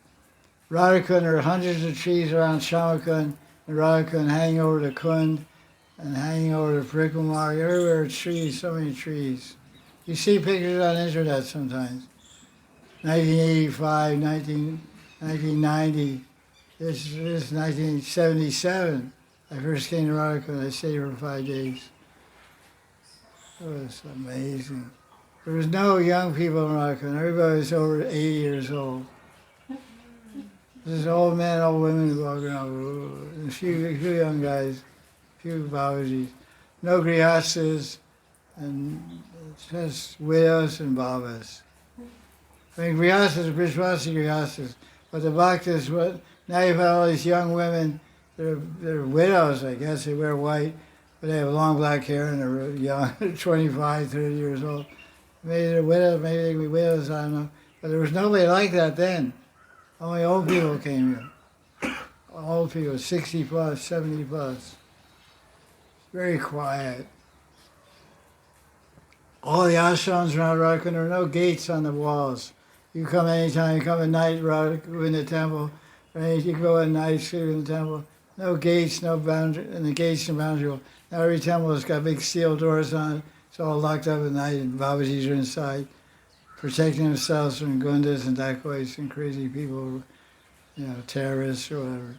Radhakund, there are hundreds of trees around Shamakund, and Radhakund hanging over the Kund, and hanging over the Pricklemark, everywhere trees, so many trees. You see pictures on the internet sometimes. 1985, 1990, this is 1977. I first came to Radhakund, I stayed for 5 days. It was amazing. There was no young people in Radhakund, everybody was over 80 years old. There's old men, old women walking over, a few young guys, a few Babajis. No grihastas, and just widows and babas. I mean, grihastas, Brishvasi grihastas, but the bhaktas, now you've got all these young women, they're widows, I guess, they wear white, but they have long black hair and they're young, 25, 30 years old. Maybe they're widows, maybe they could be widows, I don't know. But there was nobody like that then. Only old people came here. Old people, 60 plus, 70 plus. Very quiet. All the ashrams around Radhakund, there were no gates on the walls. You come anytime, you come at night, go in the temple, right? You go at night, sleep in the temple. No gates, no boundary, and the gates and boundary wall. Now every temple has got big steel doors on it. It's all locked up at night, and Babajis are inside, protecting themselves from gundas and dacoits and crazy people, terrorists or whatever.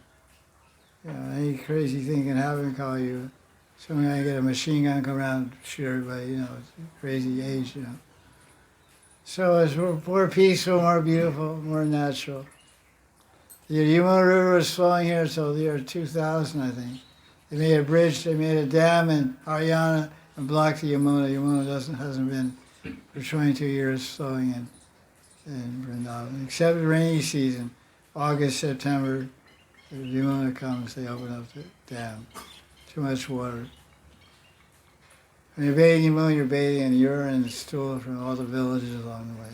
Any crazy thing can happen in Kali. Someone gonna get a machine gun, come around, shoot everybody. It's a crazy age, So it's more peaceful, more beautiful, more natural. The Yamuna River was flowing here until the year 2000, I think. They made a bridge, they made a dam in Haryana and blocked the Yamuna. Yamuna hasn't been for 22 years flowing in Vrindavan, except the rainy season. August, September, the Yamuna comes, they open up the dam. Too much water. When you're bathing Yamuna, you're bathing in urine and stool from all the villages along the way.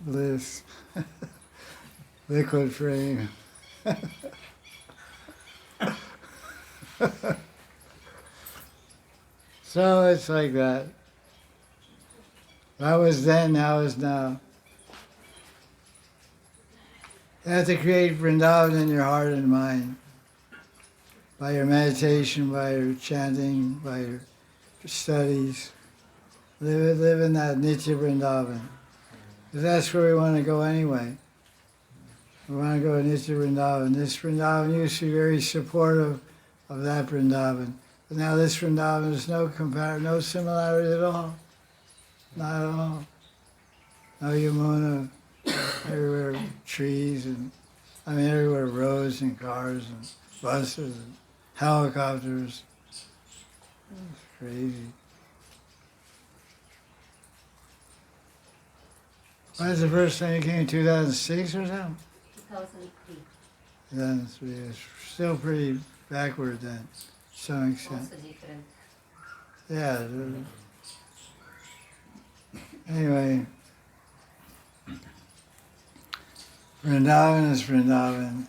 Bliss. Liquid frame. So it's like that. That was then, now is now. You have to create Vrindavan in your heart and mind. By your meditation, by your chanting, by your studies. Live in that Nitya Vrindavan. Because that's where we want to go anyway. We want to go to Nitya Vrindavan. This Vrindavan used to be very supportive of that Vrindavan. But now this Vrindavan is no similarity at all. Not at all. No Yamuna, everywhere trees everywhere roads and cars and buses and helicopters. It's crazy. When was the first time you came? 2006 or something? 2003. 2003. It's still pretty backward then, to some extent. Also different. Yeah. Anyway, Vrindavan is Vrindavan.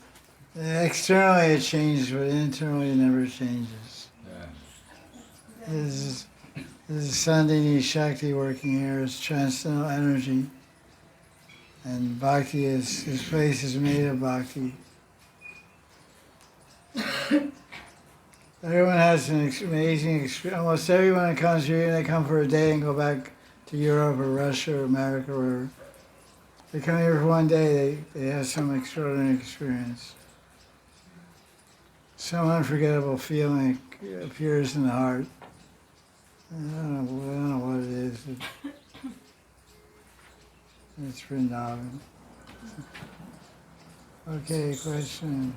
Externally it changes, but internally it never changes. Yeah. This is Sandini Shakti working here. It's transcendental energy. And Bhakti is, this place is made of Bhakti. Everyone has an amazing experience. Almost everyone that comes here, they come for a day and go back to Europe or Russia or America or wherever. They come here for one day, they have some extraordinary experience. Some unforgettable feeling appears in the heart. I don't know what it is. It's Vrindavan. Okay, question.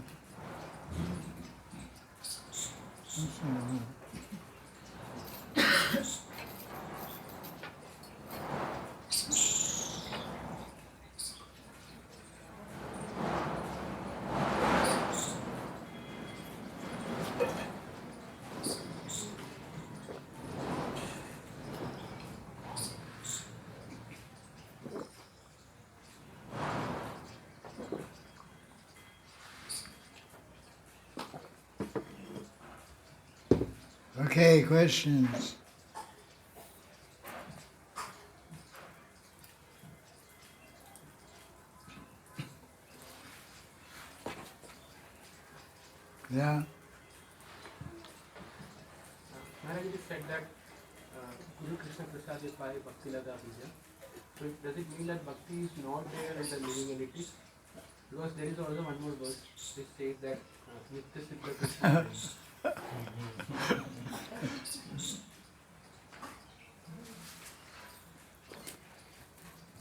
Okay, questions? Yeah. Maharaj, it is said that Guru Krishna Prasad is by Bhakti Lada Bija. So does it mean that Bhakti is not there in the living entities? Because there is also one more verse which says that Nitya Siddha Krishna.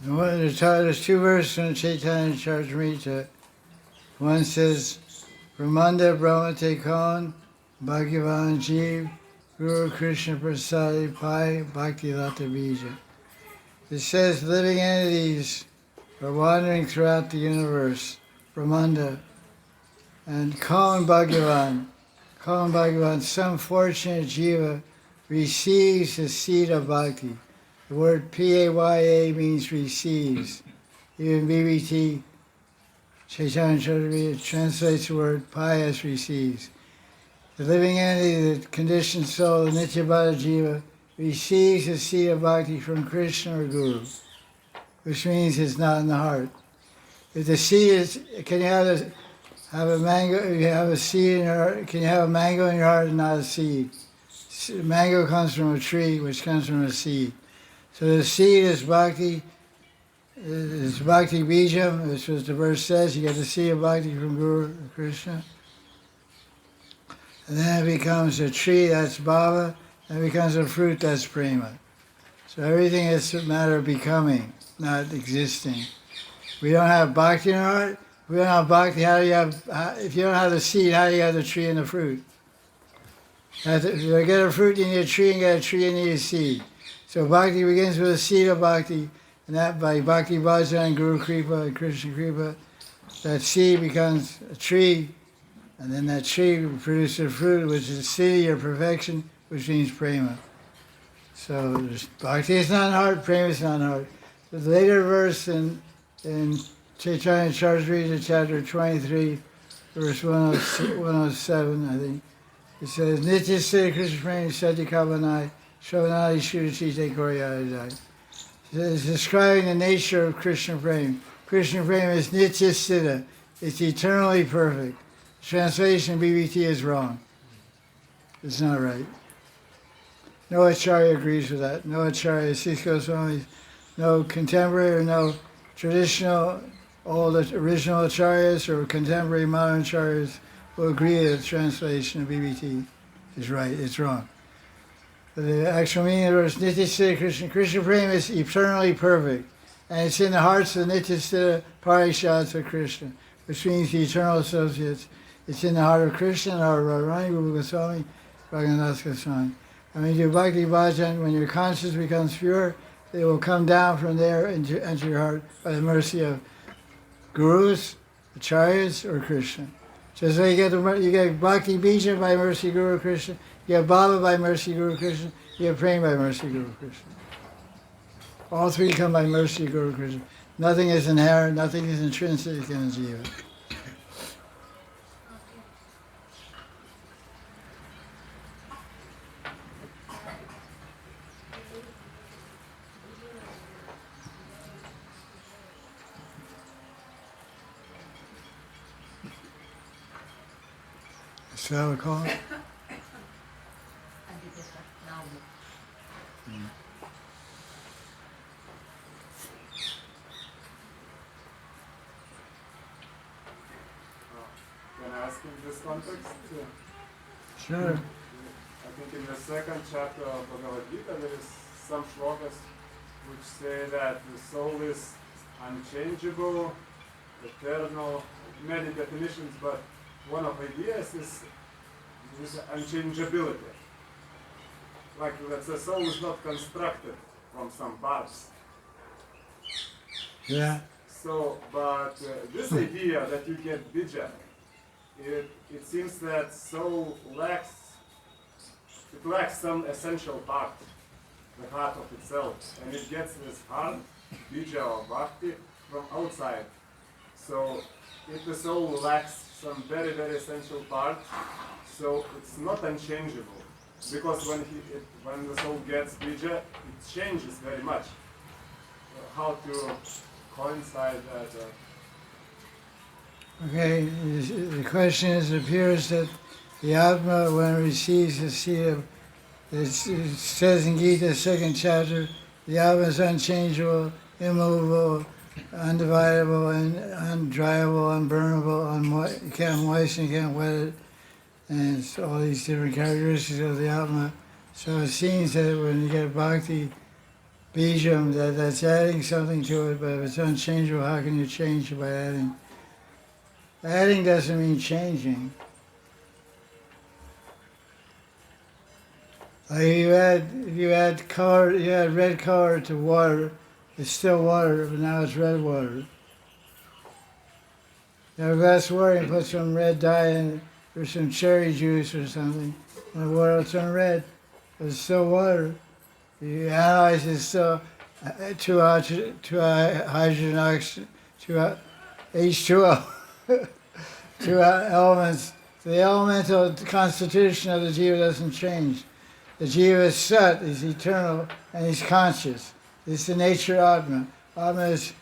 There's two verses in Chaitanya Charitamrita. One says, Brahmanda Brahmate Kaun, Bhagavan Jeev, Guru Krishna Prasadi Pai, Bhakti Lata Bija. It says living entities are wandering throughout the universe, Brahmanda, and Kaun Bhagavan. Kaun Bhagavan, some fortunate jiva receives the seed of bhakti. The word P-A-Y-A means receives. Even BBT, Chaitanya Charitamrita, translates the word pi as receives. The living entity, the conditioned soul, the Nityabhata Jiva, receives the seed of bhakti from Krishna or Guru, which means it's not in the heart. If the seed is, can you have a mango, if you have a seed in your heart, can you have a mango in your heart and not a seed? Mango comes from a tree, which comes from a seed. So the seed is bhakti, it's bhakti bijam, which was the verse says, you get the seed of bhakti from Guru Krishna. And then it becomes a tree, that's bhava, and it becomes a fruit, that's prema. So everything is a matter of becoming, not existing. We don't have bhakti in our heart. If we don't have bhakti, if you don't have the seed, how do you have the tree and the fruit? If you get a fruit, you need a tree, and get a tree, you need a seed. So bhakti begins with a seed of bhakti, and that by bhakti bhajan and Guru Kripa and Krishna Kripa, that seed becomes a tree, and then that tree produces a fruit, which is siddhi or perfection, which means prema. So bhakti is not in heart, prema is not in heart. The later verse in Chaitanya Charitamrita, chapter 23, verse 107, I think, it says, Nitya Siddha Krishna Prema Sati Kavanai Shravanadi Shurachite Koryadai. It's describing the nature of Krishna Prema. Krishna Prema is Nitya Siddha. It's eternally perfect. Translation BBT is wrong. It's not right. No Acharya agrees with that. No Acharya, Six Goswamis, no contemporary or no traditional, all the original Acharyas or contemporary modern Acharyas will agree that the translation of BBT is right. It's wrong. But the actual meaning of the verse, Nitya Siddha Krishna, Krishna Prema is eternally perfect. And it's in the hearts of the Nitya Siddha Parishats of Krishna, which means the eternal associates. It's in the heart of Krishna, the heart of Radharani, Rupa Goswami, Raghunath Goswami. And when you do Bhakti Bhajan, when your conscience becomes pure, it will come down from there into your heart by the mercy of gurus, acharyas, or Krishna. Just like you get Bhakti Bija by mercy Guru Krishna, you get Bhava by mercy Guru Krishna, you get Prema by mercy Guru Krishna. All three come by mercy Guru Krishna. Nothing is inherent, nothing is intrinsic in the jiva. Shall we call it? Can I ask in this context? Sure. I think in the second chapter of Bhagavad Gita there is some shlokas which say that the soul is unchangeable, eternal, many definitions, but one of the ideas is this unchangeability. Like that the soul is not constructed from some parts. Yeah. So, but this idea that you get bija, it seems that soul lacks some essential part, the heart of itself, and it gets this heart, bija or bhakti, from outside. So, if the soul lacks some very, very essential part, so it's not unchangeable. Because when the soul gets bija, it changes very much. How to coincide that? Okay, the question is, it appears that the Atma, when it receives the seed of, it says in Gita, second chapter, the Atma is unchangeable, immovable, undividable, and undryable, unburnable, you can't moisten, you can't wet it, and it's all these different characteristics of the Atma. So it seems that when you get bhakti bijam, that's adding something to it, but if it's unchangeable, how can you change it by adding? Adding doesn't mean changing. Like if you add color, you add red color to water, it's still water, but now it's red water. You have a glass of water and put some red dye in it, or some cherry juice or something, and the water will turn red, but it's still water. You analyze it, still two hydrogen oxygen, H2O. Two elements. The elemental constitution of the jiva doesn't change. The jiva is sat, is eternal, and he's conscious. It's the nature of Atma. Atma is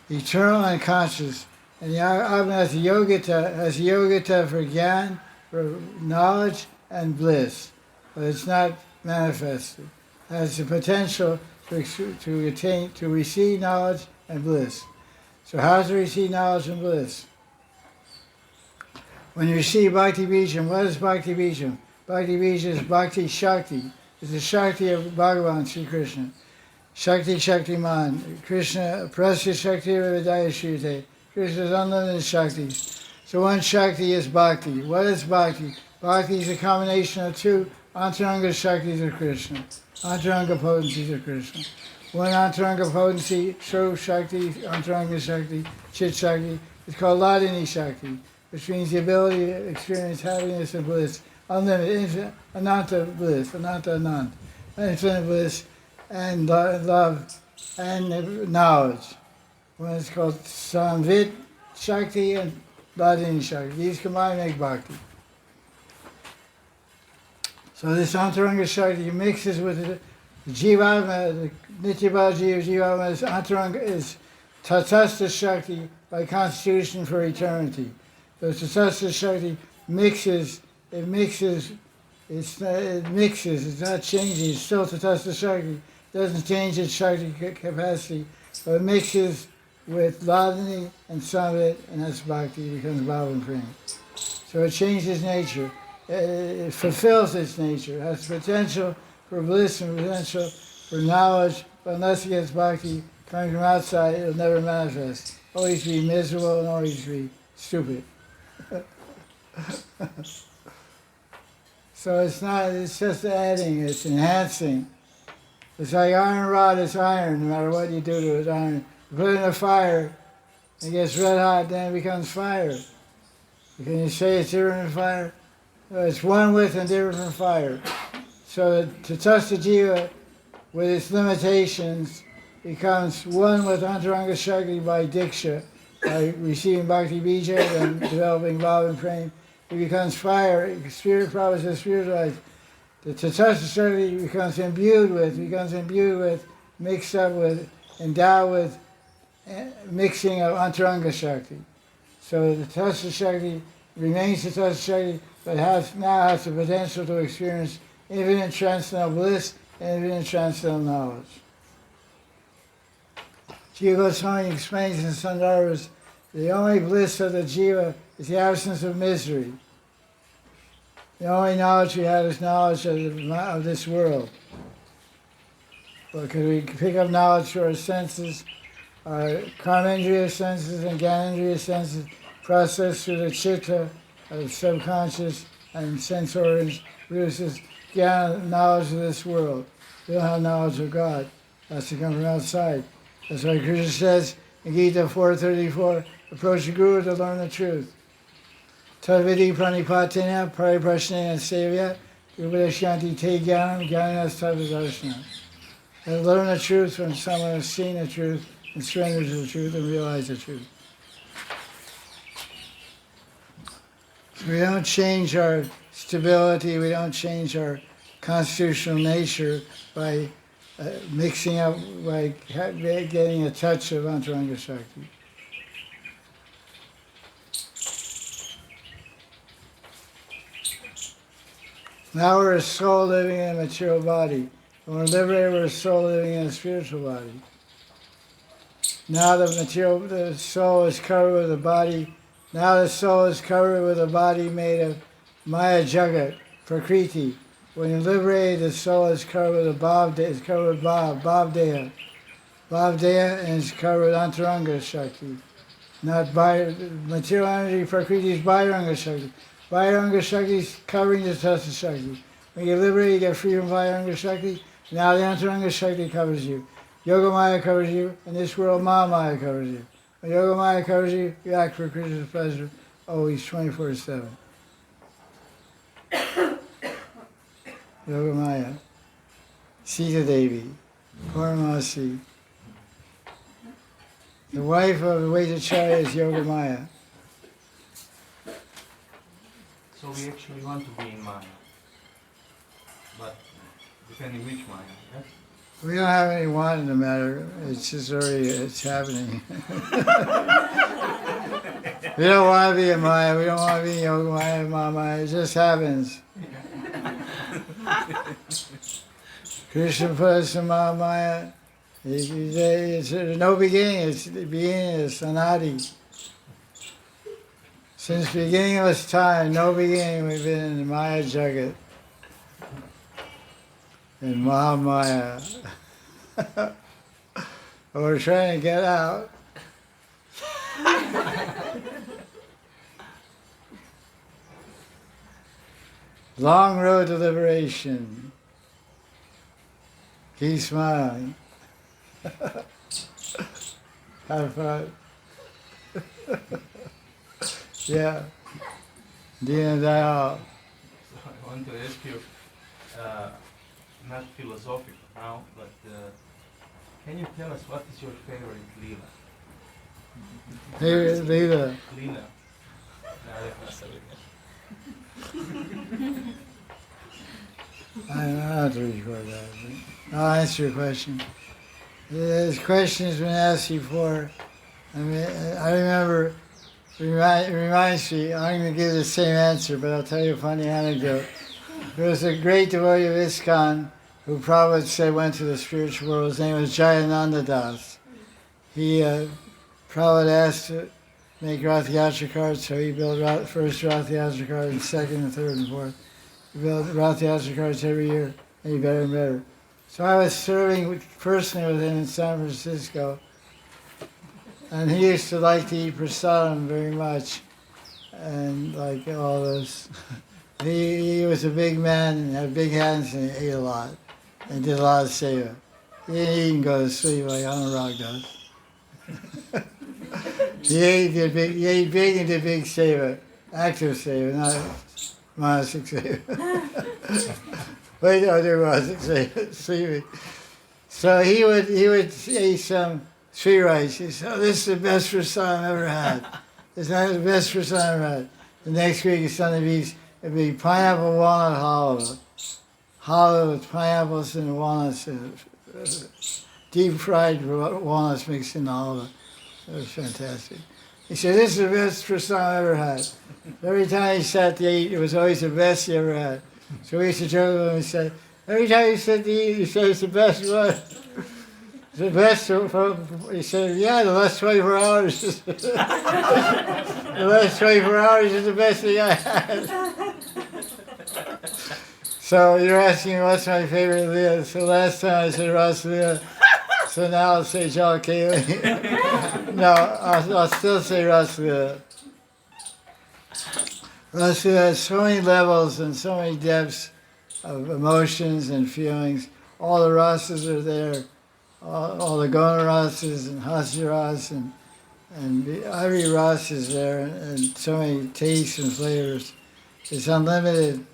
eternal and conscious. And the Atma has yogita for gyan, for knowledge and bliss. But it's not manifested. It has the potential to receive knowledge and bliss. So how to receive knowledge and bliss? When you receive Bhakti Bijam, what is Bhakti Bijam? Bhakti Bijam is Bhakti Shakti. It's the Shakti of Bhagavan, Sri Krishna. Shakti Shaktiman. Krishna, Prasya Shakti Vidaya Shrite. Krishna is unlimited Shakti. So one Shakti is Bhakti. What is Bhakti? Bhakti is a combination of two Antaranga Shaktis of Krishna. Antaranga potencies of Krishna. One Antaranga potency, Swarup Shakti, Antaranga Shakti, Chit Shakti, is called Ladini Shakti, which means the ability to experience happiness and bliss, unlimited, infinite, ananta bliss, ananta anant, infinite bliss, and love, and knowledge. One is called Samvit Shakti and Ladini Shakti. These combined make Bhakti. So this Antaranga Shakti mixes with the Jivatma, the Nityabhava Jivatma is Antaranga, is Tatastha Shakti by constitution for eternity. So Tatastha Shakti mixes, it's not changing, it's still Tatastha Shakti. It doesn't change its Shakti capacity, but it mixes with Ladini and Samvit, and that's Bhakti, it becomes Bhava and Prema. So it changes nature. It fulfills its nature, it has potential for bliss and potential for knowledge, but unless it gets bhakti coming from outside, it'll never manifest. Always be miserable and always be stupid. So it's just adding, it's enhancing. It's like iron rod is iron, no matter what you do to it, iron. You put it in a fire, it gets red hot, then it becomes fire. Can you say it's different from fire? It's one with and different from fire. So to touch the jiva with its limitations becomes one with Antaranga Shakti by Diksha, by receiving Bhakti Bija and developing Bhava and Prem. It becomes fire, spirit Prabhupada says spiritualized. To touch the Shakti becomes imbued with, mixed up with, endowed with, mixing of Antaranga Shakti. So the touch Shakti remains the touch Shakti, but now has the potential to experience infinite transcendental bliss and infinite transcendental knowledge. Jiva Goswami explains in Sandarbhas, the only bliss of the jiva is the absence of misery. The only knowledge we have is knowledge of this world. Because we pick up knowledge through our senses, our karmendriya senses and gyanendriya senses, processed through the chitta, of subconscious and sense organs, produces knowledge of this world. We don't have knowledge of God. That's to come from outside. That's why Krishna says in Gita 4:34, approach the Guru to learn the truth. Tadvidi pranipatena pariprashnena sevya upadeshyanti te jnanam jnananas tadvidarshana. Learn the truth from someone who's seen the truth and surrenders to the truth and realize the truth. So we don't change our stability, we don't change our constitutional nature by mixing up, by getting a touch of Antaranga Shakti. Now we're a soul living in a material body. When we're liberated, we're a soul living in a spiritual body. Now the soul is covered with a body. Now the soul is covered with a body made of Maya Jagat, Prakriti. When you're liberated, the soul is covered with Bhavdeha. Bhavdeha and it's covered with Antaranga Shakti. Not material energy, Prakriti is Bhairanga Shakti. Bhairanga Shakti is covering the Tassa Shakti. When you liberate, you get free from Bhairanga Shakti. Now the Antaranga Shakti covers you. Yogamaya covers you, and this world Mahamaya covers you. When Yogamaya covers you, you act for Krishna's pleasure always 24/7. Yogamaya, Sita Devi, Paramasi. The wife of the Vaitacharya is Yogamaya. So we actually want to be in Maya, but depending which Maya, yes? We don't have any want in the matter. It's just already, it's happening. We don't want to be in Maya. We don't want to be in Yogamaya, Mahamaya. It just happens. Krishna put us in Mahamaya. It's no beginning. It's the beginning of Sanadi. Since the beginning of this time, no beginning, we've been in the Maya Jagat. In Mahamaya. But we're trying to get out. Long road to liberation. Keep smiling. Have fun. Yeah. Dina Dayal. So I want to ask you, not philosophical now, but can you tell us what is your favorite Leela? Leela. Leela. I don't have to record that. I'll answer your question. This question has been asked before. I mean, I remember, it reminds me, I'm going to give the same answer, but I'll tell you a funny anecdote. There was a great devotee of ISKCON who Prabhupada said went to the spiritual world. His name was Jayananda Das. Prabhupada asked to make Rath Yatra cards, so he built first Rath Yatra cards, and second and third and fourth. He built Rath Yatra cards every year, and he better and better. So I was serving personally with him in San Francisco, and he used to like to eat prasadam very much, and like all this. He was a big man and had big hands and he ate a lot and did a lot of seva. He didn't eat and go to sleep like Anurag does. He ate big and did big seva, active seva, not manasic seva. Wait, no, there manasic seva, sleeping. So he would eat some sweet rice. He said, "Oh, this is the best prasadam I've ever had. It's not the best prasadam I've ever had." The next week it's going to be pineapple walnut halwa. Halwa with pineapples and walnuts, deep fried walnuts mixed in the halwa. It was fantastic. He said, "This is the best prasadam I've ever had." Every time he sat to eat, it was always the best he ever had. So we used to joke with him and say, every time he sat to eat, he said, "It's the best one." The best, he said, "Yeah, the last 24 hours." The last 24 hours is the best thing I had. So you're asking what's my favorite Leela. So last time I said Ras Leela. So now I'll say Jal Kali. No, I'll still say Ras Leela. Ras Leela has so many levels and so many depths of emotions and feelings. All the rasas are there. All the Gona rasas and Hasya ras and every ras is there, and so many tastes and flavors. It's unlimited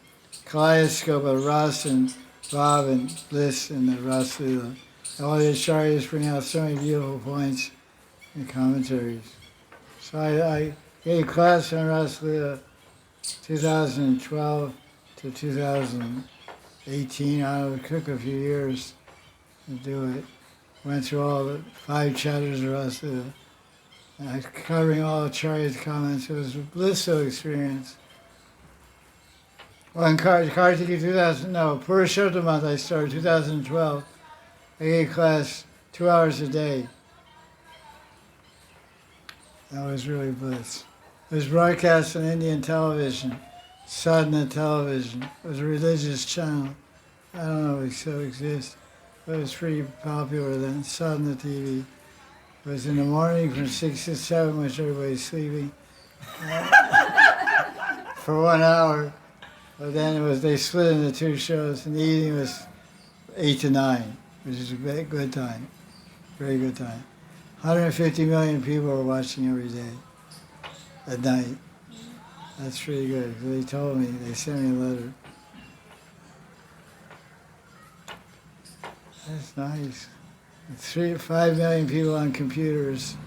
kaleidoscope of ras and bhav and bliss in the Ras Leela. All the acharyas bring out so many beautiful points and commentaries. So I gave class on Ras Leela 2012 to 2018. It took a few years to do it. Went through all the 5 chapters of Ras Leela. And covering all Acharya's comments. It was a blissful experience. Well, in Kartiki Purushottam month I started 2012. I gave class 2 hours a day. That was really bliss. It was broadcast on Indian television, Sadhana television. It was a religious channel. I don't know if it still exists, but it was pretty popular then, Sadhana TV. It was in the morning from 6 to 7, which everybody's sleeping, for 1 hour. But then they split into 2 shows, and the evening was 8 to 9, which is a very good time, very good time. 150 million people were watching every day at night. That's pretty good. They told me, they sent me a letter. That's nice. 5 million people on computers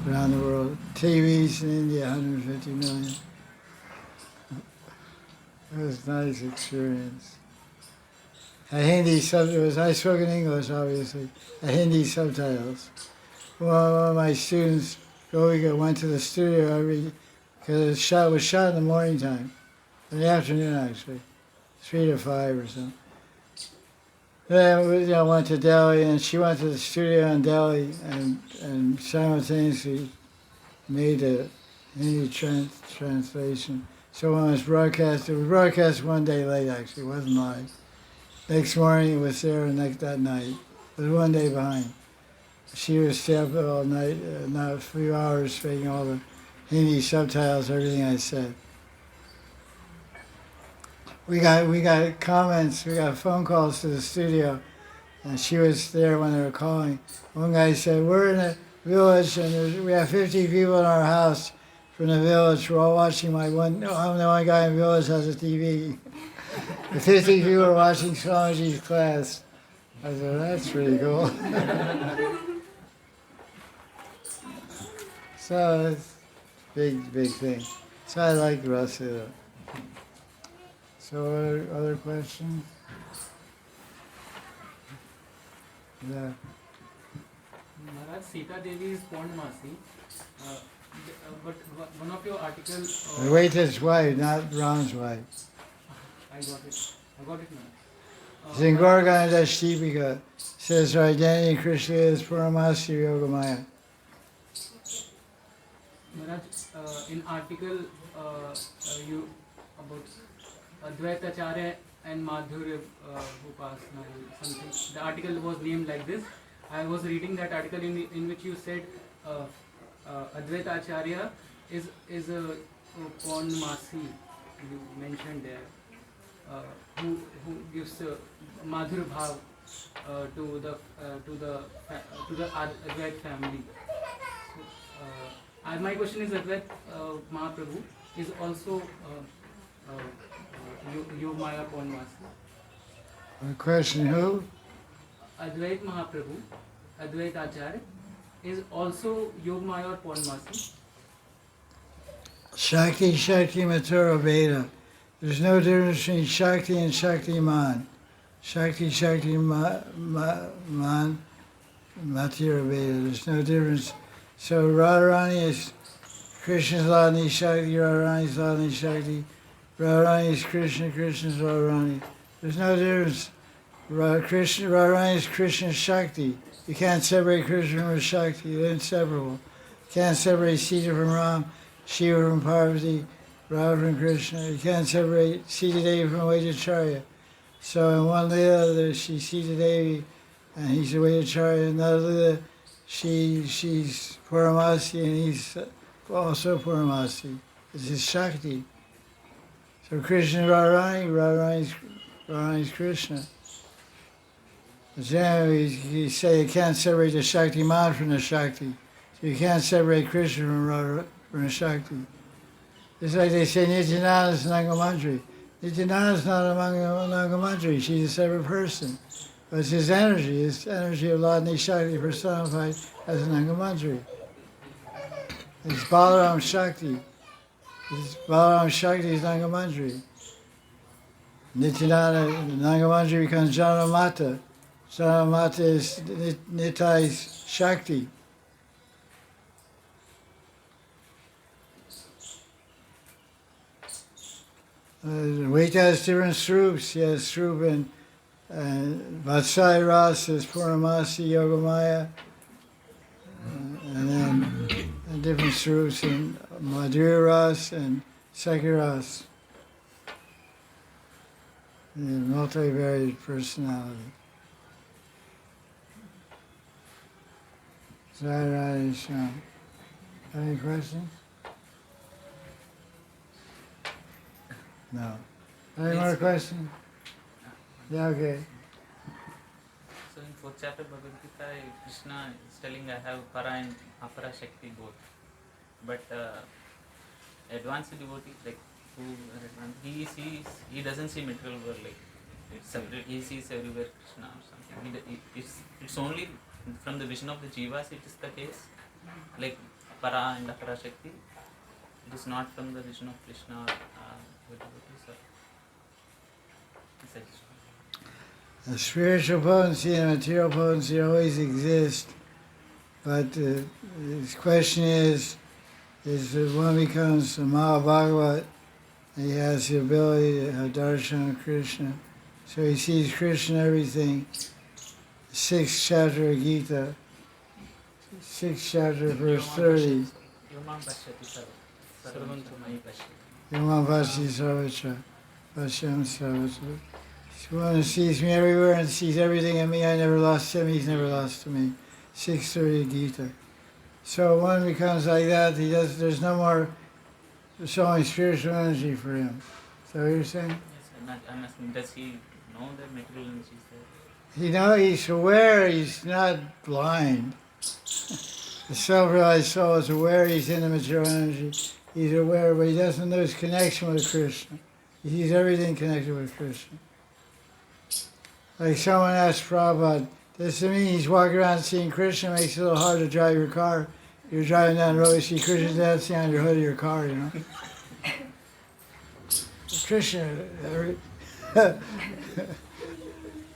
around the world. TVs in India, 150 million. It was a nice experience. A Hindi subtitles. I spoke in English, obviously. A Hindi subtitles. One of my students, Govika, went to the studio because it was shot in the morning time, in the afternoon actually, 3 to 5 or something. Then we went to Delhi, and she went to the studio in Delhi and simultaneously made a Hindi translation. So when it was broadcast 1 day late actually, it wasn't live. Next morning it was there, and that night. It was 1 day behind. She was stay up all night, not a few hours, making all the Hindi subtitles, everything I said. We got comments, we got phone calls to the studio, and she was there when they were calling. One guy said, "We're in a village, and we have 50 people in our house from the village. We're all watching I'm the only guy in the village has a TV." The 50 people are watching Swamiji's class. I said, "That's pretty cool." So it's a big thing. So I like Ras Leela. So other questions? Yeah. Maharaj, Sita Devi is Purnamasi, but one of your articles... Advaita's wife, not Ram's wife. I got it now. It's in Gorganda Shtipika. Says her identity in Krishna is Purnamasi Yogamaya. Maharaj, in article you about Advaita Acharya and Madhurya Upasana, something. The article was named like this. I was reading that article in which you said Advaita Acharya is a Purnamasi. You mentioned there, who gives Madhur Bhav to the Advait family. So, my question is Advait Mahaprabhu is also Yogmaya Purnamasi. The question who? Advait Mahaprabhu, Advait Acharya, is also Yogmaya or Purnamasi. Shakti, Shakti, Mathura, Veda. There's no difference between Shakti and Shaktiman. Shakti, Man, Mathura, Veda. There's no difference. So Radharani is Krishna's Ladni Shakti, Radharani's Ladni Shakti. Radharani is Krishna, Krishna's Radharani. There's no difference. Radharani is Krishna's Shakti. You can't separate Krishna from Shakti. They're inseparable. You can't separate Sita from Ram, Shiva from Parvati, Radha from Krishna. You can't separate Sita Devi from Vaidacharya. So in one Leela, she's Sita Devi and he's a Vaidacharya. In another Leela, she's Puramasi and he's also Puramasi. It's his Shakti. So Krishna is Radharani, Radharani's Krishna. Generally, you say you can't separate the Shaktiman from the Shakti. So you can't separate Krishna from the Shakti. It's like they say Nityananda is Nangamantri. Nityananda is not among Nangamantri. She's a separate person. But it's his energy. It's energy of Ladni Shakti personified as an Nangamantri. It's Balaram Shakti. Balaram Shakti is Nangamantri. Nityananda, Nangamantri becomes Janamata. Janamata is Nitai's Shakti. Vaita has different srups. He has srup and Vatsai Ras is Purnamasi Yogamaya. And then different srups in Madhurya Ras and Sakhi multivariate personality. Zaira Isham. Any questions? No. Any more questions? Yeah, okay. So in 4th chapter Bhagavad Gita, Krishna is telling I have para and apara Shakti both. But advanced devotee, like who are advanced, he doesn't see material world like it's separate. He sees everywhere Krishna or something. It's only from the vision of the jivas it is the case, like para and apara Shakti. It is not from the vision of Krishna or devotees. The spiritual potency and material potency always exist, but the question is that one becomes a Mahabhagavat, he has the ability to have darshan of Krishna, so he sees Krishna in everything. 6th chapter of Gita, 6th chapter, verse 30. Yamam Vashi Sarvacha, Vashyam Sarvacha. One sees me everywhere and sees everything in me. I never lost him, he's never lost to me. 6:30 Gita. So one becomes like that, there's no more showing spiritual energy for him. So you're saying? Yes, I'm asking, does he know that material energy is there? You know, he's aware, he's not blind. The self-realized soul is aware he's in the material energy. He's aware, but he doesn't know his connection with Krishna. He sees everything connected with Krishna. Like someone asked Prabhupada, does it mean he's walking around seeing Krishna makes it a little hard to drive your car? You're driving down the road, you see Krishna dancing on your hood of your car, you know? Krishna,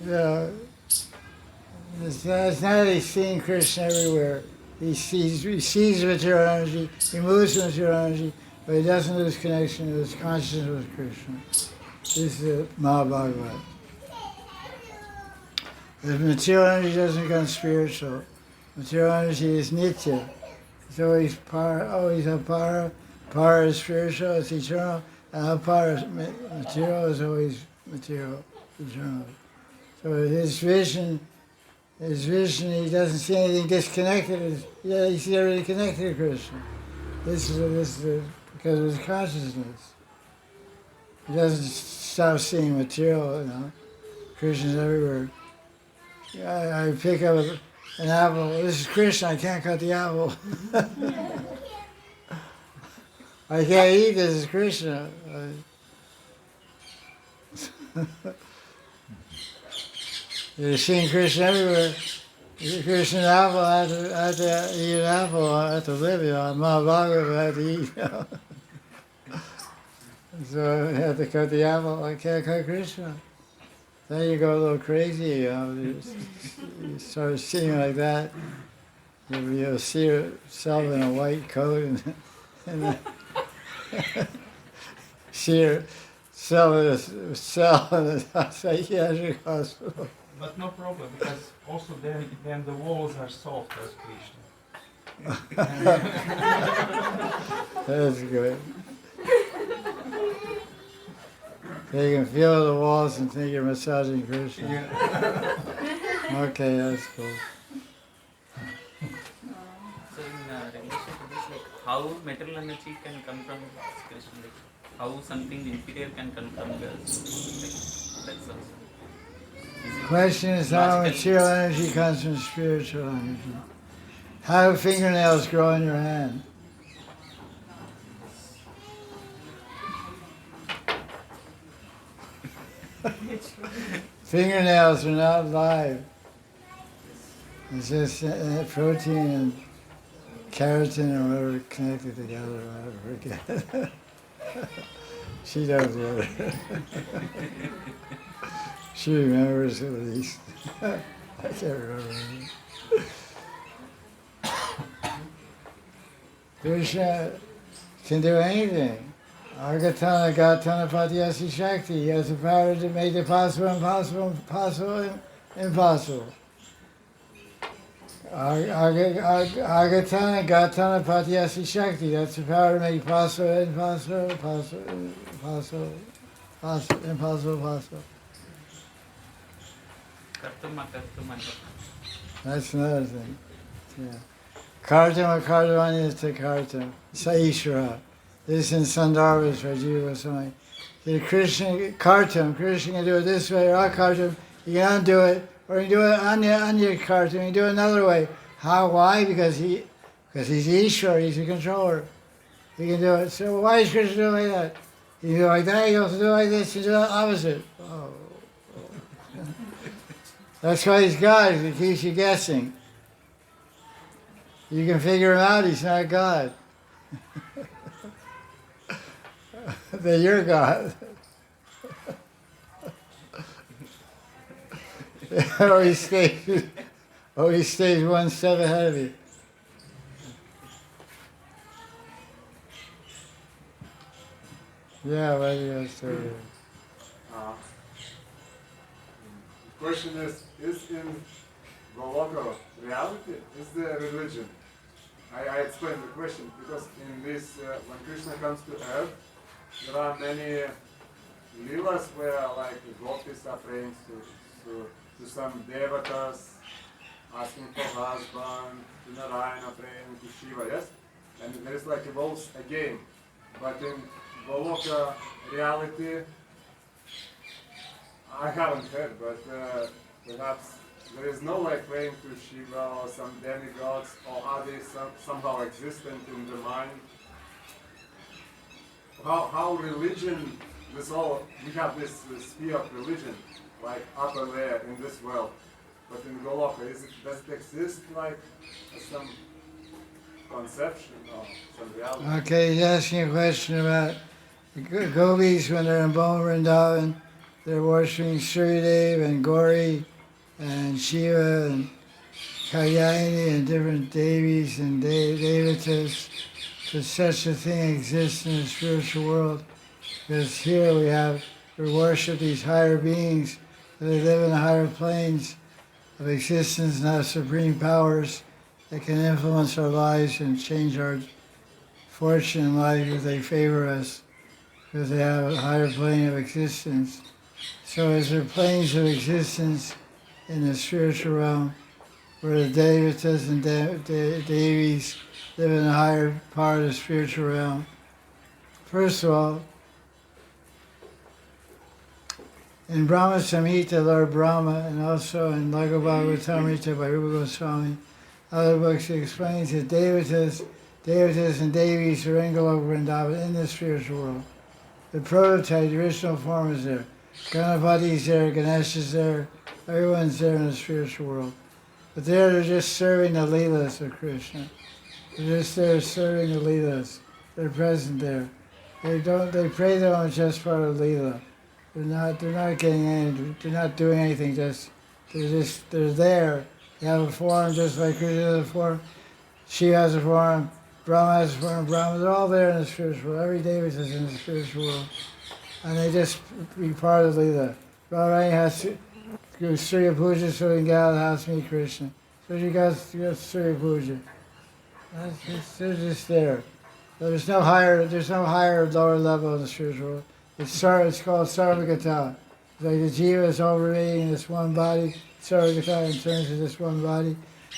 yeah. It's not that he's seeing Krishna everywhere. He sees material energy, he moves with material energy, but he doesn't lose connection with his consciousness with Krishna. This is the Mahabhagavad. If material energy doesn't become spiritual, material energy is nitya. It's always apara. Para is spiritual, it's eternal, and apara, material, is always material, eternal. So his vision, he doesn't see anything disconnected. He sees everything connected to Krishna. This is because of his consciousness. He doesn't stop seeing material, you know. Krishna's everywhere. I pick up an apple. This is Krishna. I can't cut the apple. I can't eat this. Is Krishna. You're seeing Krishna everywhere. Krishna apple. I have to eat an apple. I have to live. I'm not Bhagavad. I have to eat. So I have to cut the apple. I can't cut Krishna. Then you go a little crazy. You start seeing like that. You'll see yourself in a white coat and see yourself in a psychiatric hospital. But no problem, because also then the walls are soft as Krishna. That's good. You can feel the walls and think you're massaging Krishna. Okay, that's cool. So in relation to this, like how material energy can come from Krishna, like how something inferior can come from the source, like that's also. Question is how material energy comes from spiritual energy. How do fingernails grow in your hand? Fingernails are not live. It's just protein and keratin or whatever connected together. I forget. She knows better. She remembers at least. I can't remember. Krishna can do anything. Argatana Gatana Patyasi Shakti. He has the power to make the possible impossible, possible impossible. Argatana Gatana Patyasi Shakti. That's the power to make possible impossible, impossible. That's another thing. Yeah. Kartam Kardavanya to Kartam. Saishvara. This in Sandarbhas Rajiva Goswami. Krishna Kartam can do it this way or Akartam. You can undo it, or you can do it Anya Kartam, you can do it another way. How? Why? Because he's Ishvara, he's the controller. He can do it. So why is Krishna doing like that? You do it like that, you also do it like this, you do the opposite. Oh. That's why he's God, he keeps you guessing. You can figure him out, he's not God. Then you're God. Or he stays one step ahead of you. Yeah, what do you have to say? The question is in Goloka reality, is there religion? I explained the question because in this, when Krishna comes to earth, there are many leelas where like the gopis are praying to some devatas, asking for husband, to Narayana praying to Shiva, yes? And there is like evolves again. But in Goloka reality, I haven't heard, but perhaps there is no like praying to Shiva or some demigods, or are they somehow existent in the mind? How religion, we have this sphere of religion, like upper layer in this world, but in Goloka, does it exist like some conception or some reality? Okay, he's asking a question about the gopis when they're in Boma Vrindavan. They're worshipping Sridev and Gauri and Shiva and Kalyani and different devis and devatas. Does such a thing exist in the spiritual world? Because here we worship these higher beings. They live in the higher planes of existence and have supreme powers that can influence our lives and change our fortune in life if they favor us, because they have a higher plane of existence. So is there planes of existence in the spiritual realm where the devatas and devis live in a higher part of the spiritual realm? First of all, In Brahma Samhita, Lord Brahma, and also in Laghu Bhagavatamrita by Rupa Goswami, other books, he explains that devatas and devis are in Goloka Vrindavan in the spiritual world. The prototype, the original form is there. Ganapati's there, Ganesh is there, everyone's there in the spiritual world. But they're just serving the Leelas of Krishna. They're just there serving the Leelas. They're present there. They pray them just for the Leela. They're not getting any, they're not doing anything, they're there. They have a form just like Krishna has a form, Shiva has a form, Brahma has a form, they're all there in the spiritual world. Every devata is in the spiritual world. And they just be part of the Leela. Radharani has to do Surya Puja so in Gala has to meet Krishna. So she got Surya Puja. They're just there. There's no higher lower level in the spiritual world. It's called Sarvagata. It's like the jiva is overrating this one body, Sarvagata in terms of this one body,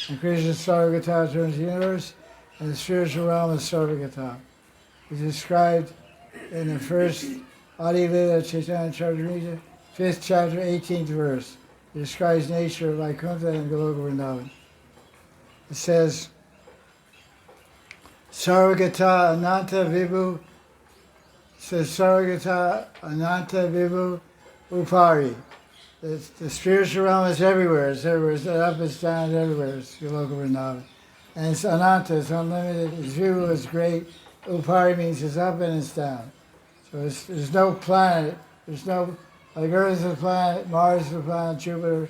and Krishna's Sarvagata in terms of the universe, and the spiritual realm is Sarvagata. It's described in the first Adi Lila Chaitanya Charitamrita, 5th chapter, 18th verse. It describes nature of Vaikuntha and Goloka Vrindavan. It says, Sarvagata Ananta Vibhu, says Sarvagata Ananta Vibhu Upari. The spiritual realm is everywhere. It's everywhere. It's up, it's down, it's everywhere. It's Goloka Vrindavan. And it's Ananta, it's unlimited. Its Vibhu is great. Upari means it's up and it's down. So there's no planet. There's no, like Earth is a planet, Mars is a planet, Jupiter,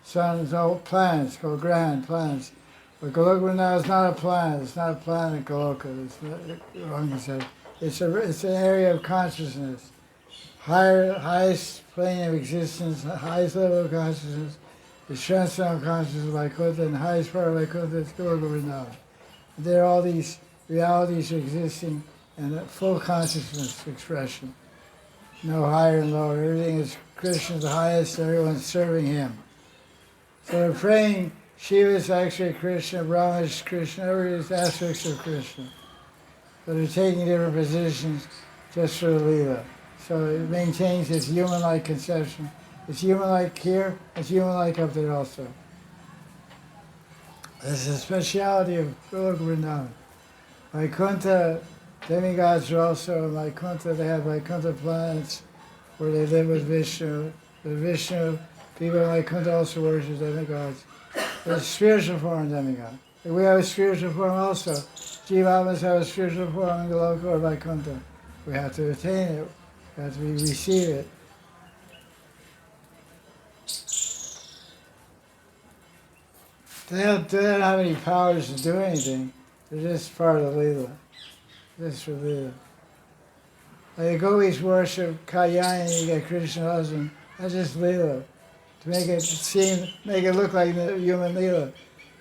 Sun, there's no planets called grand planets. But Goloka Vrindavan is not a planet. It's not a planet, Goloka. It's not, wrong to say. It's an area of consciousness, highest plane of existence, highest level of consciousness, the transcendental consciousness of Vaikuntha, and the highest part of Vaikuntha is Goloka Vrindavan. There are all these realities existing in a full consciousness expression. No higher and lower. Everything is Krishna the highest, everyone's serving him. So they're praying, Shiva is actually Krishna, Brahma is Krishna, every aspects of Krishna. But they're taking different positions just for the Leela. So it maintains its human-like conception. It's human-like here, it's human-like up there also. This is a speciality of Goloka Vrindavan. Vaikuntha, demigods are also in Vaikuntha. They have Vaikuntha planets where they live with Vishnu. The Vishnu, people in Vaikuntha also worship demigods. There's spiritual form of demigod. We have a spiritual form also. Jivatmas have a spiritual form in Goloka or Vaikuntha. We have to attain it. We have to receive it. They don't have any powers to do anything. They're just part of the Leela. Just for Leela. Like the gopis worship Kalyani, you get Krishna husband. That's just Leela. To make it look like the human Leela.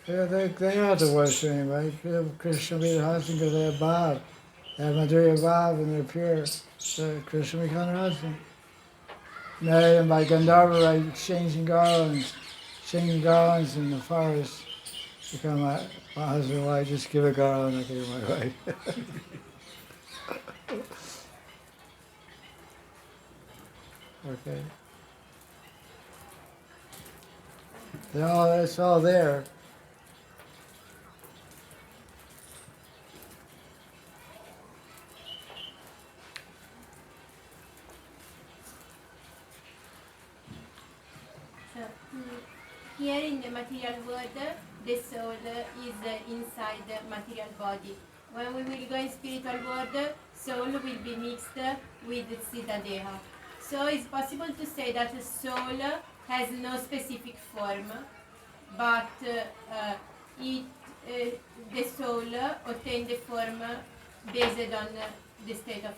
They don't have to worship anybody. Krishna be their husband because they have Bhav. They have Madhurya Bhav and they're pure. So Krishna becomes their husband. Marry them by Gandharva, by exchanging garlands in the forest. Become my husband and wife, just give a garland, I give my wife. Okay. It's all there. So, here in the material world, the soul is inside the material body. When we will go in spiritual world, soul will be mixed with Siddha Deha. So it's possible to say that the soul has no specific form, but the soul obtains the form based on the state of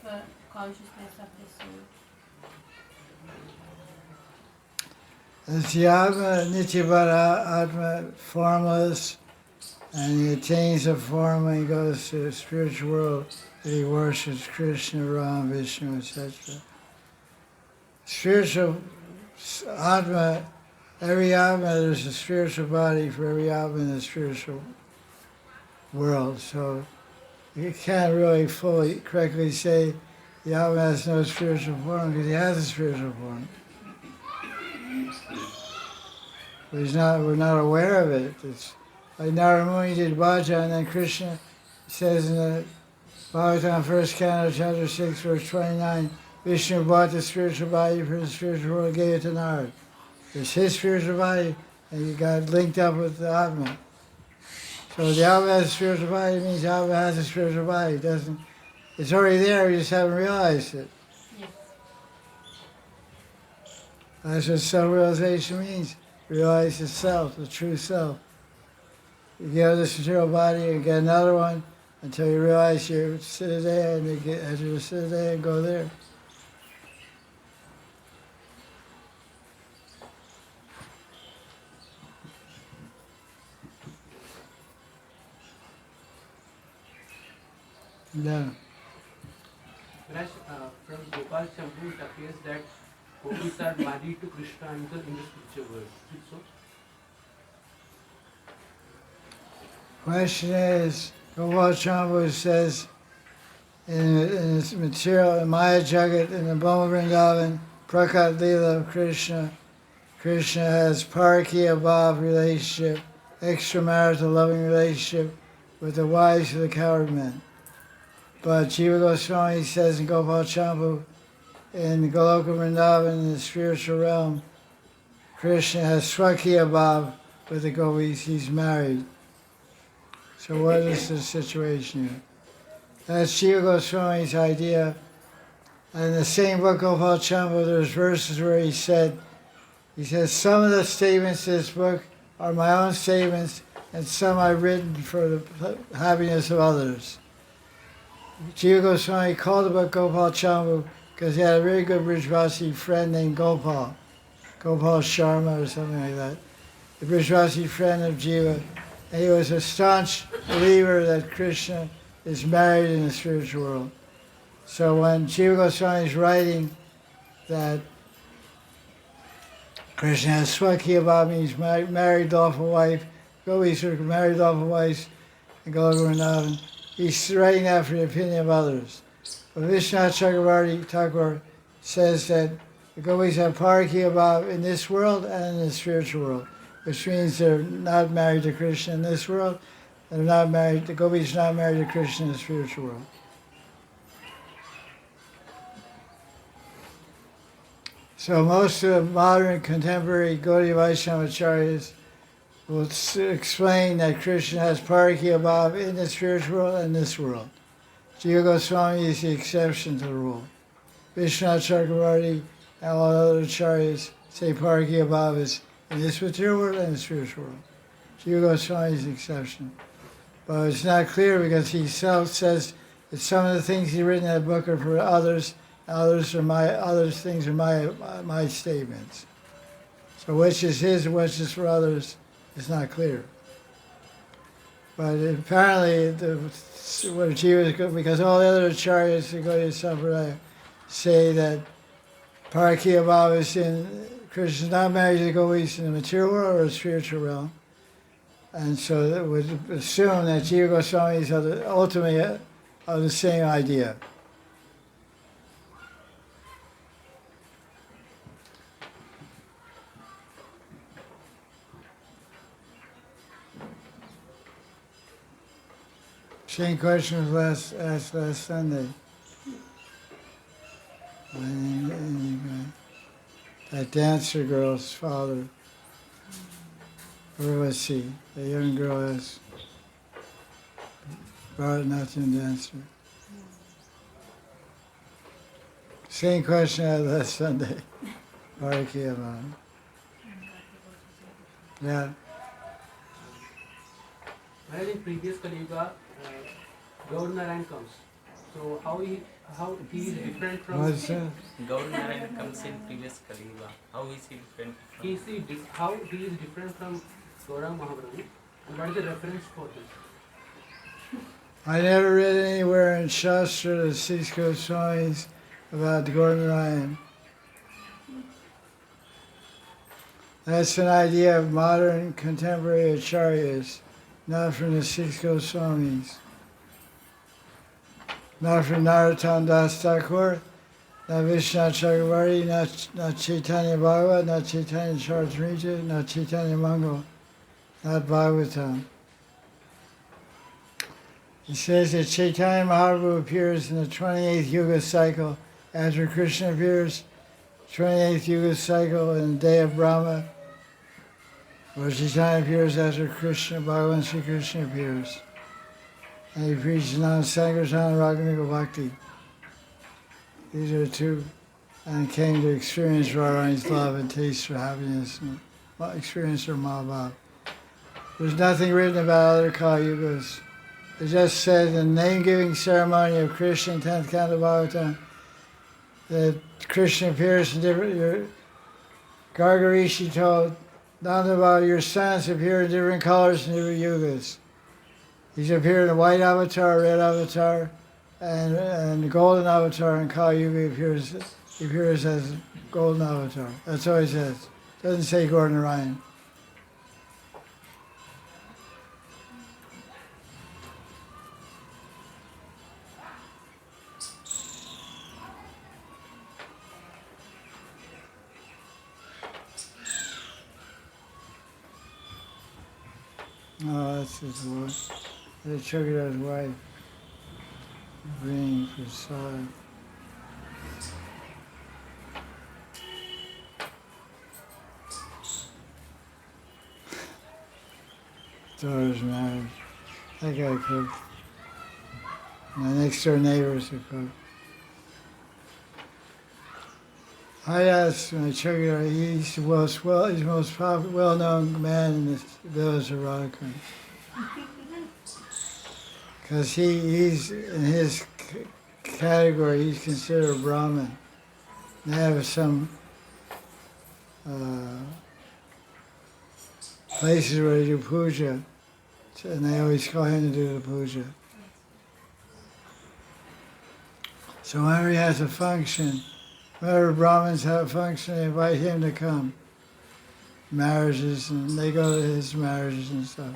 consciousness of the soul. As the Atma, Nityavara Atma, formless, and he attains a form when he goes to the spiritual world that he worships Krishna, Ram, Vishnu, etc. Spiritual Atma, every Atma, there's a spiritual body for every Atma in the spiritual world. So you can't really fully, correctly say the Atma has no spiritual form because he has a spiritual form. We're not aware of it. It's like Narada Muni did bhajan, and then Krishna says in the Bhagavatam, first canto, chapter 6, verse 29, Vishnu bought the spiritual body for the spiritual world, gave it to Narada. It's his spiritual body, and you got linked up with the Atma. So the Atma has a spiritual body means the Atma has a spiritual body. It doesn't. It's already there. We just haven't realized it. Yes. That's what self-realization means. Realize the self, the true self. You get this material body, you get another one until you realize you're Siddhaya, and you get enter the Siddhaya and go there. Yeah. Whereas from Gopal Champu, it appears that gopis are married to Krishna in the scripture verse. Is it so? Question is, Gopal Champu says in his material, in Maya Jagat, in the Bhoma Vrindavan, Prakat Leela of Krishna, Krishna has Parakya Bhav relationship, extramarital loving relationship with the wives of the cowherd men. But Jiva Goswami says in Gopal Champu, in Goloka Vrindavan, in the spiritual realm, Krishna has Swakya Bhav with the gopis, he's married. So what is the situation here? That's Jiva Goswami's idea. And in the same book, Gopal Champu, there's verses where he says, some of the statements in this book are my own statements, and some I've written for the happiness of others. Jiva Goswami called the book Gopal Champu because he had a very good Brijvasi friend named Gopal Sharma or something like that, the Brijvasi friend of Jiva. And he was a staunch believer that Krishna is married in the spiritual world. So when Jiva Goswami is writing that Krishna has Swakya Bhav, means married lawful wife, gopis are married lawful wives in Goloka Vrindavan, he's writing that for the opinion of others. But Vishwanath Chakravarti Thakur says that the gopis have Parakya Bhav in this world and in the spiritual world, which means they're not married to Krishna in this world, and the gopis are not married to Krishna in the spiritual world. So most of the modern contemporary Gaudiya Vaishnavacharyas will explain that Krishna has Parakya Bhav in the spiritual world and this world. Jiva Goswami is the exception to the rule. Vishwanath Chakravarti and all other acharyas say Parakya Bhav is in this material world and the spiritual world. Jiva Goswami is the exception. But it's not clear because he himself says that some of the things he written in that book are for others, and other things are my statements. So which is his and which is for others is not clear. But apparently, what Jiva is good, because all the other acharyas that go to Sampradaya say that Parakya Bhava is in, Krishna is not married to the gopis in the material world or the spiritual realm. And so that would assume that Jiva Goswamis are ultimately of the same idea. Same question was asked last Sunday. That dancer girl's father, where was he? The young girl asked, Bharatanatyam dancer. Same question I had last Sunday. Parakya Bhav. Yeah. Whereas in previous Kali Yuga, Gaur Narayan comes. So how he is different from... What's that? Gaur Narayan comes in previous Kali Yuga. How is he different from... How he is different from Gauranga Mahaprabhu, and what is the reference for this? I never read anywhere in Shastra the Six Goswamis about Gaur Narayan. That's an idea of modern contemporary acharyas, not from the Six Goswamis. Not from Narottam Das Thakur, not Vishnu Chakravarti, not Chaitanya Bhagavad, not Chaitanya Charitamrita, not Chaitanya Mangal, not Bhagavatam. It says that Chaitanya Mahaprabhu appears in the 28th Yuga cycle after Krishna appears, 28th Yuga cycle in the day of Brahma, where Chaitanya appears after Krishna, Bhagavan Sri Krishna appears. And he preaches non-Sankirtan Raghunika Bhakti. These are two, and came to experience Radharani's love and taste for happiness and experience her Mahabhav. There's nothing written about other Kali Yugas. It just said in the name-giving ceremony of Krishna in 10th Canto Bhagavatam that Krishna appears in different. Gargarishi told Nanda, your sons appear in different colors in different yugas. He's appeared in a white avatar, red avatar, and the golden avatar in Kali Yuga he appears as golden avatar. That's all he says. Doesn't say Gordon Ryan. Oh, that's his wife. They took it as wife. Bringing Prasad. Daughter's marriage. That guy cooked. My next door neighbors who cooked. I asked my sugar, he's the most well-known man in the village of Radhakrishna. Because he's in his category, he's considered a Brahmin. They have some places where they do puja, and they always call him to do the puja. So whenever he has a function, whenever Brahmins have a function, they invite him to come. Marriages, and they go to his marriages and stuff.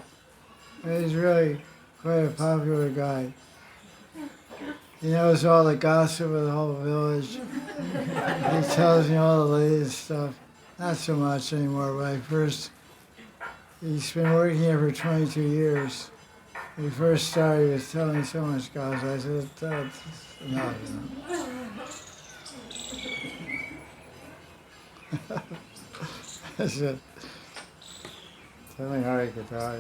And he's really quite a popular guy. He knows all the gossip of the whole village. He tells me all the latest stuff. Not so much anymore, but he's been working here for 22 years. When he first started, he was telling me so much gossip. I said, that's enough. I said, tell me how I could talk.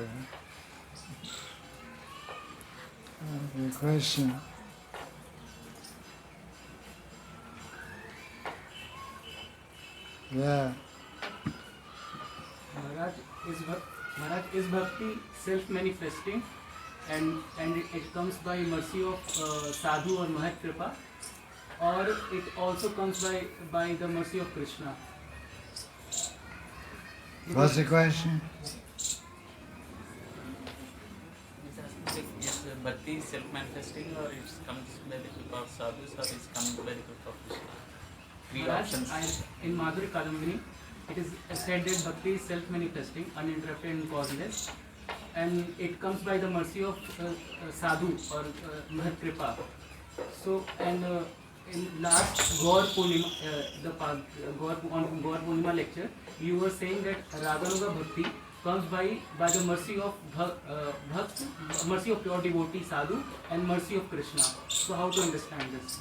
Good question. Yeah. Maharaj, is bhakti self-manifesting and it comes by mercy of sadhu or Mahat Kripa, or it also comes by the mercy of Krishna? What's the question? Is bhakti self-manifesting, or it comes by the help of sadhus, or it comes by the help of Krishna? Three options. In Madhuri Kadambini, it is said that bhakti is self-manifesting, uninterrupted and causeless, and it comes by the mercy of sadhu or Mahat Kripa. So, and in last Gaur Purnima, on Gaur Purnima lecture, you were saying that Raganuga Bhakti comes by the mercy of Bhakt, mercy of pure devotee sadhu, and mercy of Krishna. So how to understand this?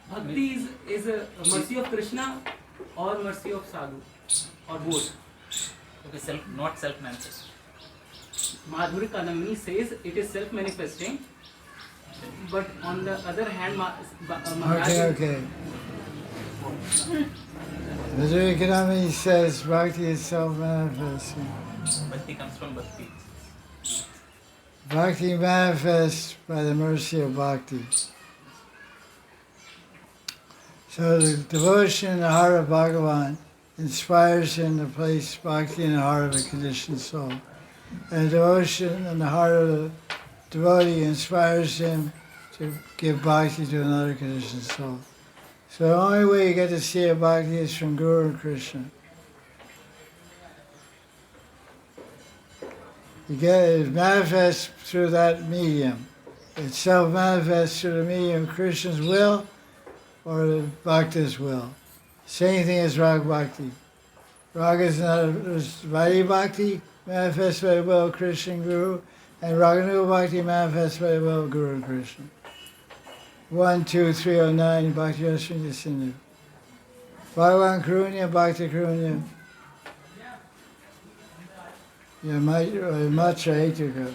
Bhakti is a mercy of Krishna or mercy of sadhu, or both? Okay, not self-manifest. Madhuri Kadambini says it is self-manifesting, but on the other hand, Okay. Madhuri Kadambini says bhakti is self-manifesting. Bhakti comes from bhakti. Bhakti manifests by the mercy of bhakti. So the devotion in the heart of Bhagavan inspires him to place bhakti in the heart of a conditioned soul. And devotion in the heart of the devotee inspires him to give bhakti to another conditioned soul. So the only way you get to see a bhakti is from Guru and Krishna. It manifests through that medium. It's self-manifest through the medium of Krishna's will or the Bhakta's will. Same thing as Rag Bhakti. Raga is Vaidhi Bhakti, manifest by the will of Krishna and Guru, and Raganuga Bhakti manifest by the will of Guru and Krishna. 1, 2, 309, Bhakti Yasvinda Sindhu. Bhagavan Karunya, Bhakti Karunya. Matra Hetuka.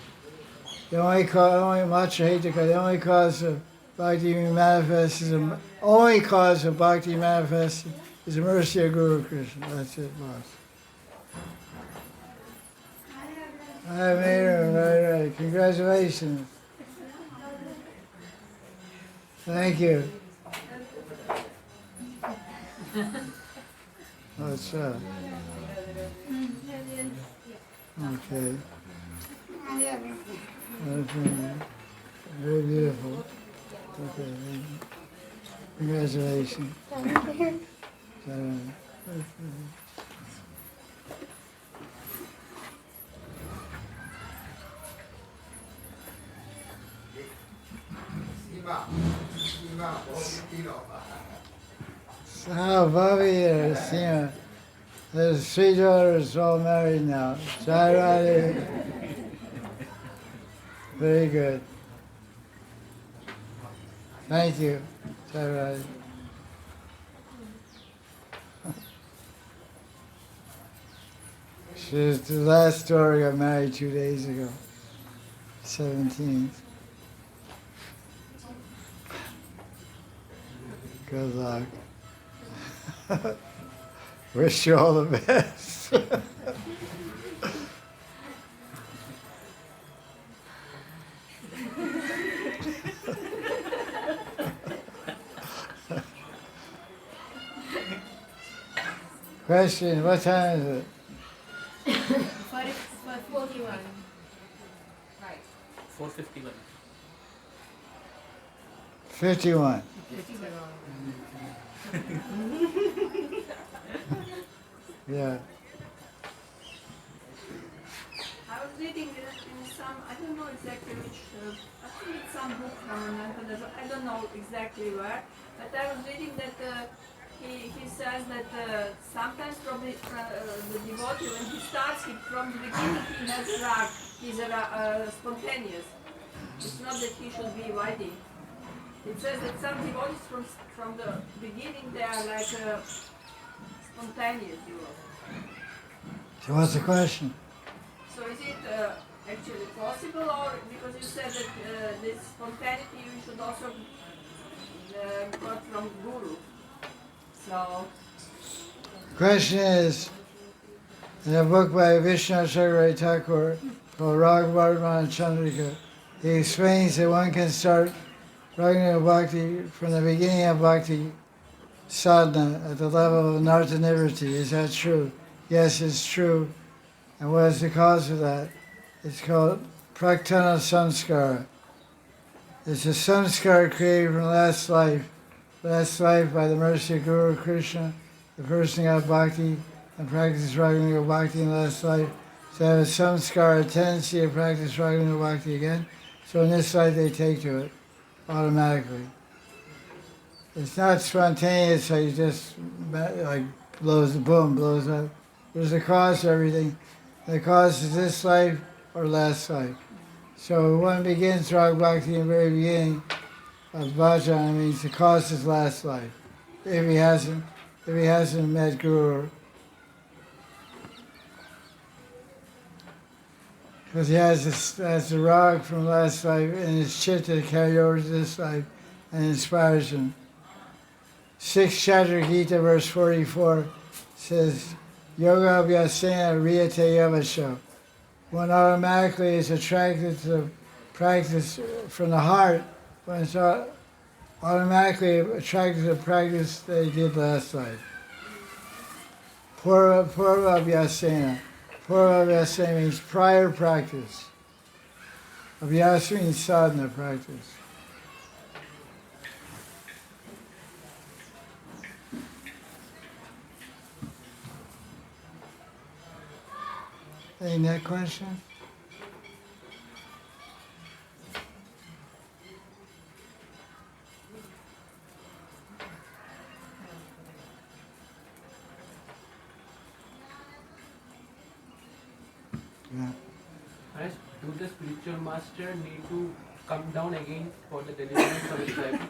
The only Matra Hetuka, the only cause of Bhakti manifest is the only cause of Bhakti manifest is the mercy of Guru Krishna. That's it, boss. I made her, right. Congratulations. Thank you. What's up? Okay. Very beautiful. Okay. Congratulations. So, Bobby and Seema, there's 3 daughters all married now. Jai very good. Thank you, Jai She's the last daughter got married 2 days ago, 17th. Good luck. Wish you all the best. Question, what time is it? 41. Right. 4:51. 51. Yeah. I was reading in some, I don't know exactly which, I think it's some book from another, I don't know exactly where, but I was reading that he says that sometimes probably the devotee, when he starts, from the beginning he has rag, he's spontaneous. It's not that he should be Vaidhi. It says that some devotees from the beginning they are like spontaneous devotees. So what's the question? So is it actually possible, or because you said that this spontaneity you should also got from Guru? So. The question is, in a book by Vishnu Chakravarti Thakur called Raghvardhana Chandrika, he explains that one can start Raganuga Bhakti from the beginning of Bhakti sadhana at the level of Nartanivriti. Is that true? Yes, it's true. And what is the cause of that? It's called Praktana Samskara. It's a samskara created from last life by the mercy of Guru Krishna. The person got bhakti and practiced Raganuga Bhakti in last life. So they have a samskara, a tendency to practice Raganuga Bhakti again. So in this life they take to it automatically. It's not spontaneous, so you just like blows up. There's a cause to everything. The cause is this life or last life. So when one begins Rag Bhakti in the very beginning of bhajan, means the cause is last life. If he hasn't met Guru. Because he has the rag from last life and his chitta carried over to this life and inspires him. 6th chapter Gita verse 44 says, Yoga Vyasena Riyate Yavasho. One automatically is attracted to practice from the heart, when it's automatically attracted to practice they did last life. Purva Vyasena. Purva Vyasena means prior practice. Abhyasa means sadhana practice. Any next question? Yeah. Maharaj, do the spiritual master need to come down again for the deliverance of his disciple?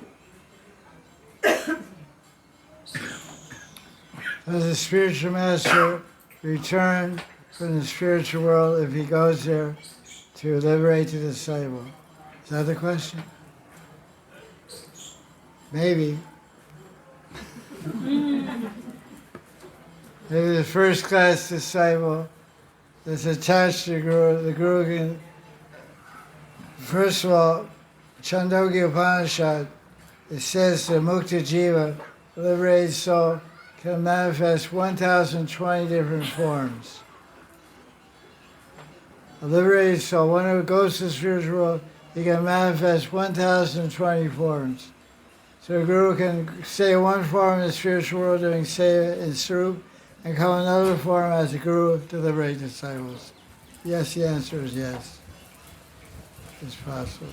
Does the spiritual master return from the spiritual world if he goes there to liberate the disciple? Is that the question? Maybe. Maybe the first class disciple that's attached to the Guru can, first of all, Chandogya Upanishad, it says the Mukta Jiva, liberated soul, can manifest 1,020 different forms. A liberated soul, when it goes to the spiritual world, he can manifest 1,020 forms. So the Guru can stay one form in the spiritual world doing Seva in Sarup, and come another form as a Guru to liberate disciples. Yes, the answer is yes. It's possible.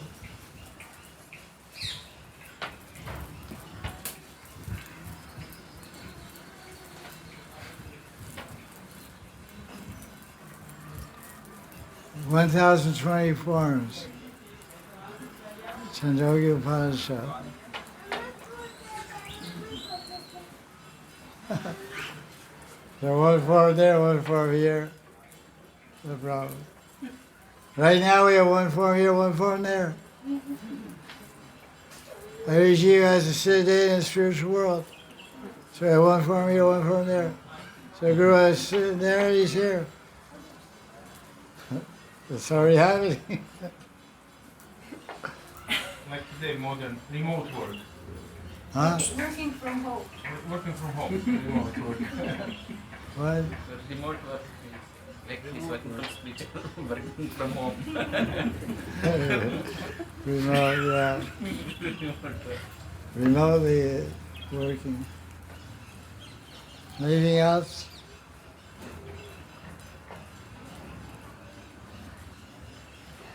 "1,020 forms." Chandogya Upanishad. So one form there, one form here. No problem. Right now we have one form here, one form there. Every jiva has a siddha in the spiritual world. So we have one form here, one form there. So Guru is sitting there, he's here. It's already happening. Like today, modern remote work. Huh? Working from home. Working from home, remote work. What? So remote work is like he's working from spiritual, working from home. Remote, yeah. Remotely working. Anything else?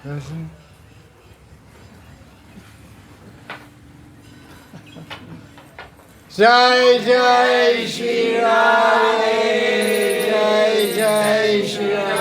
Question? Jai Jai Shri Radhe, Jai Jai Shri Radhe.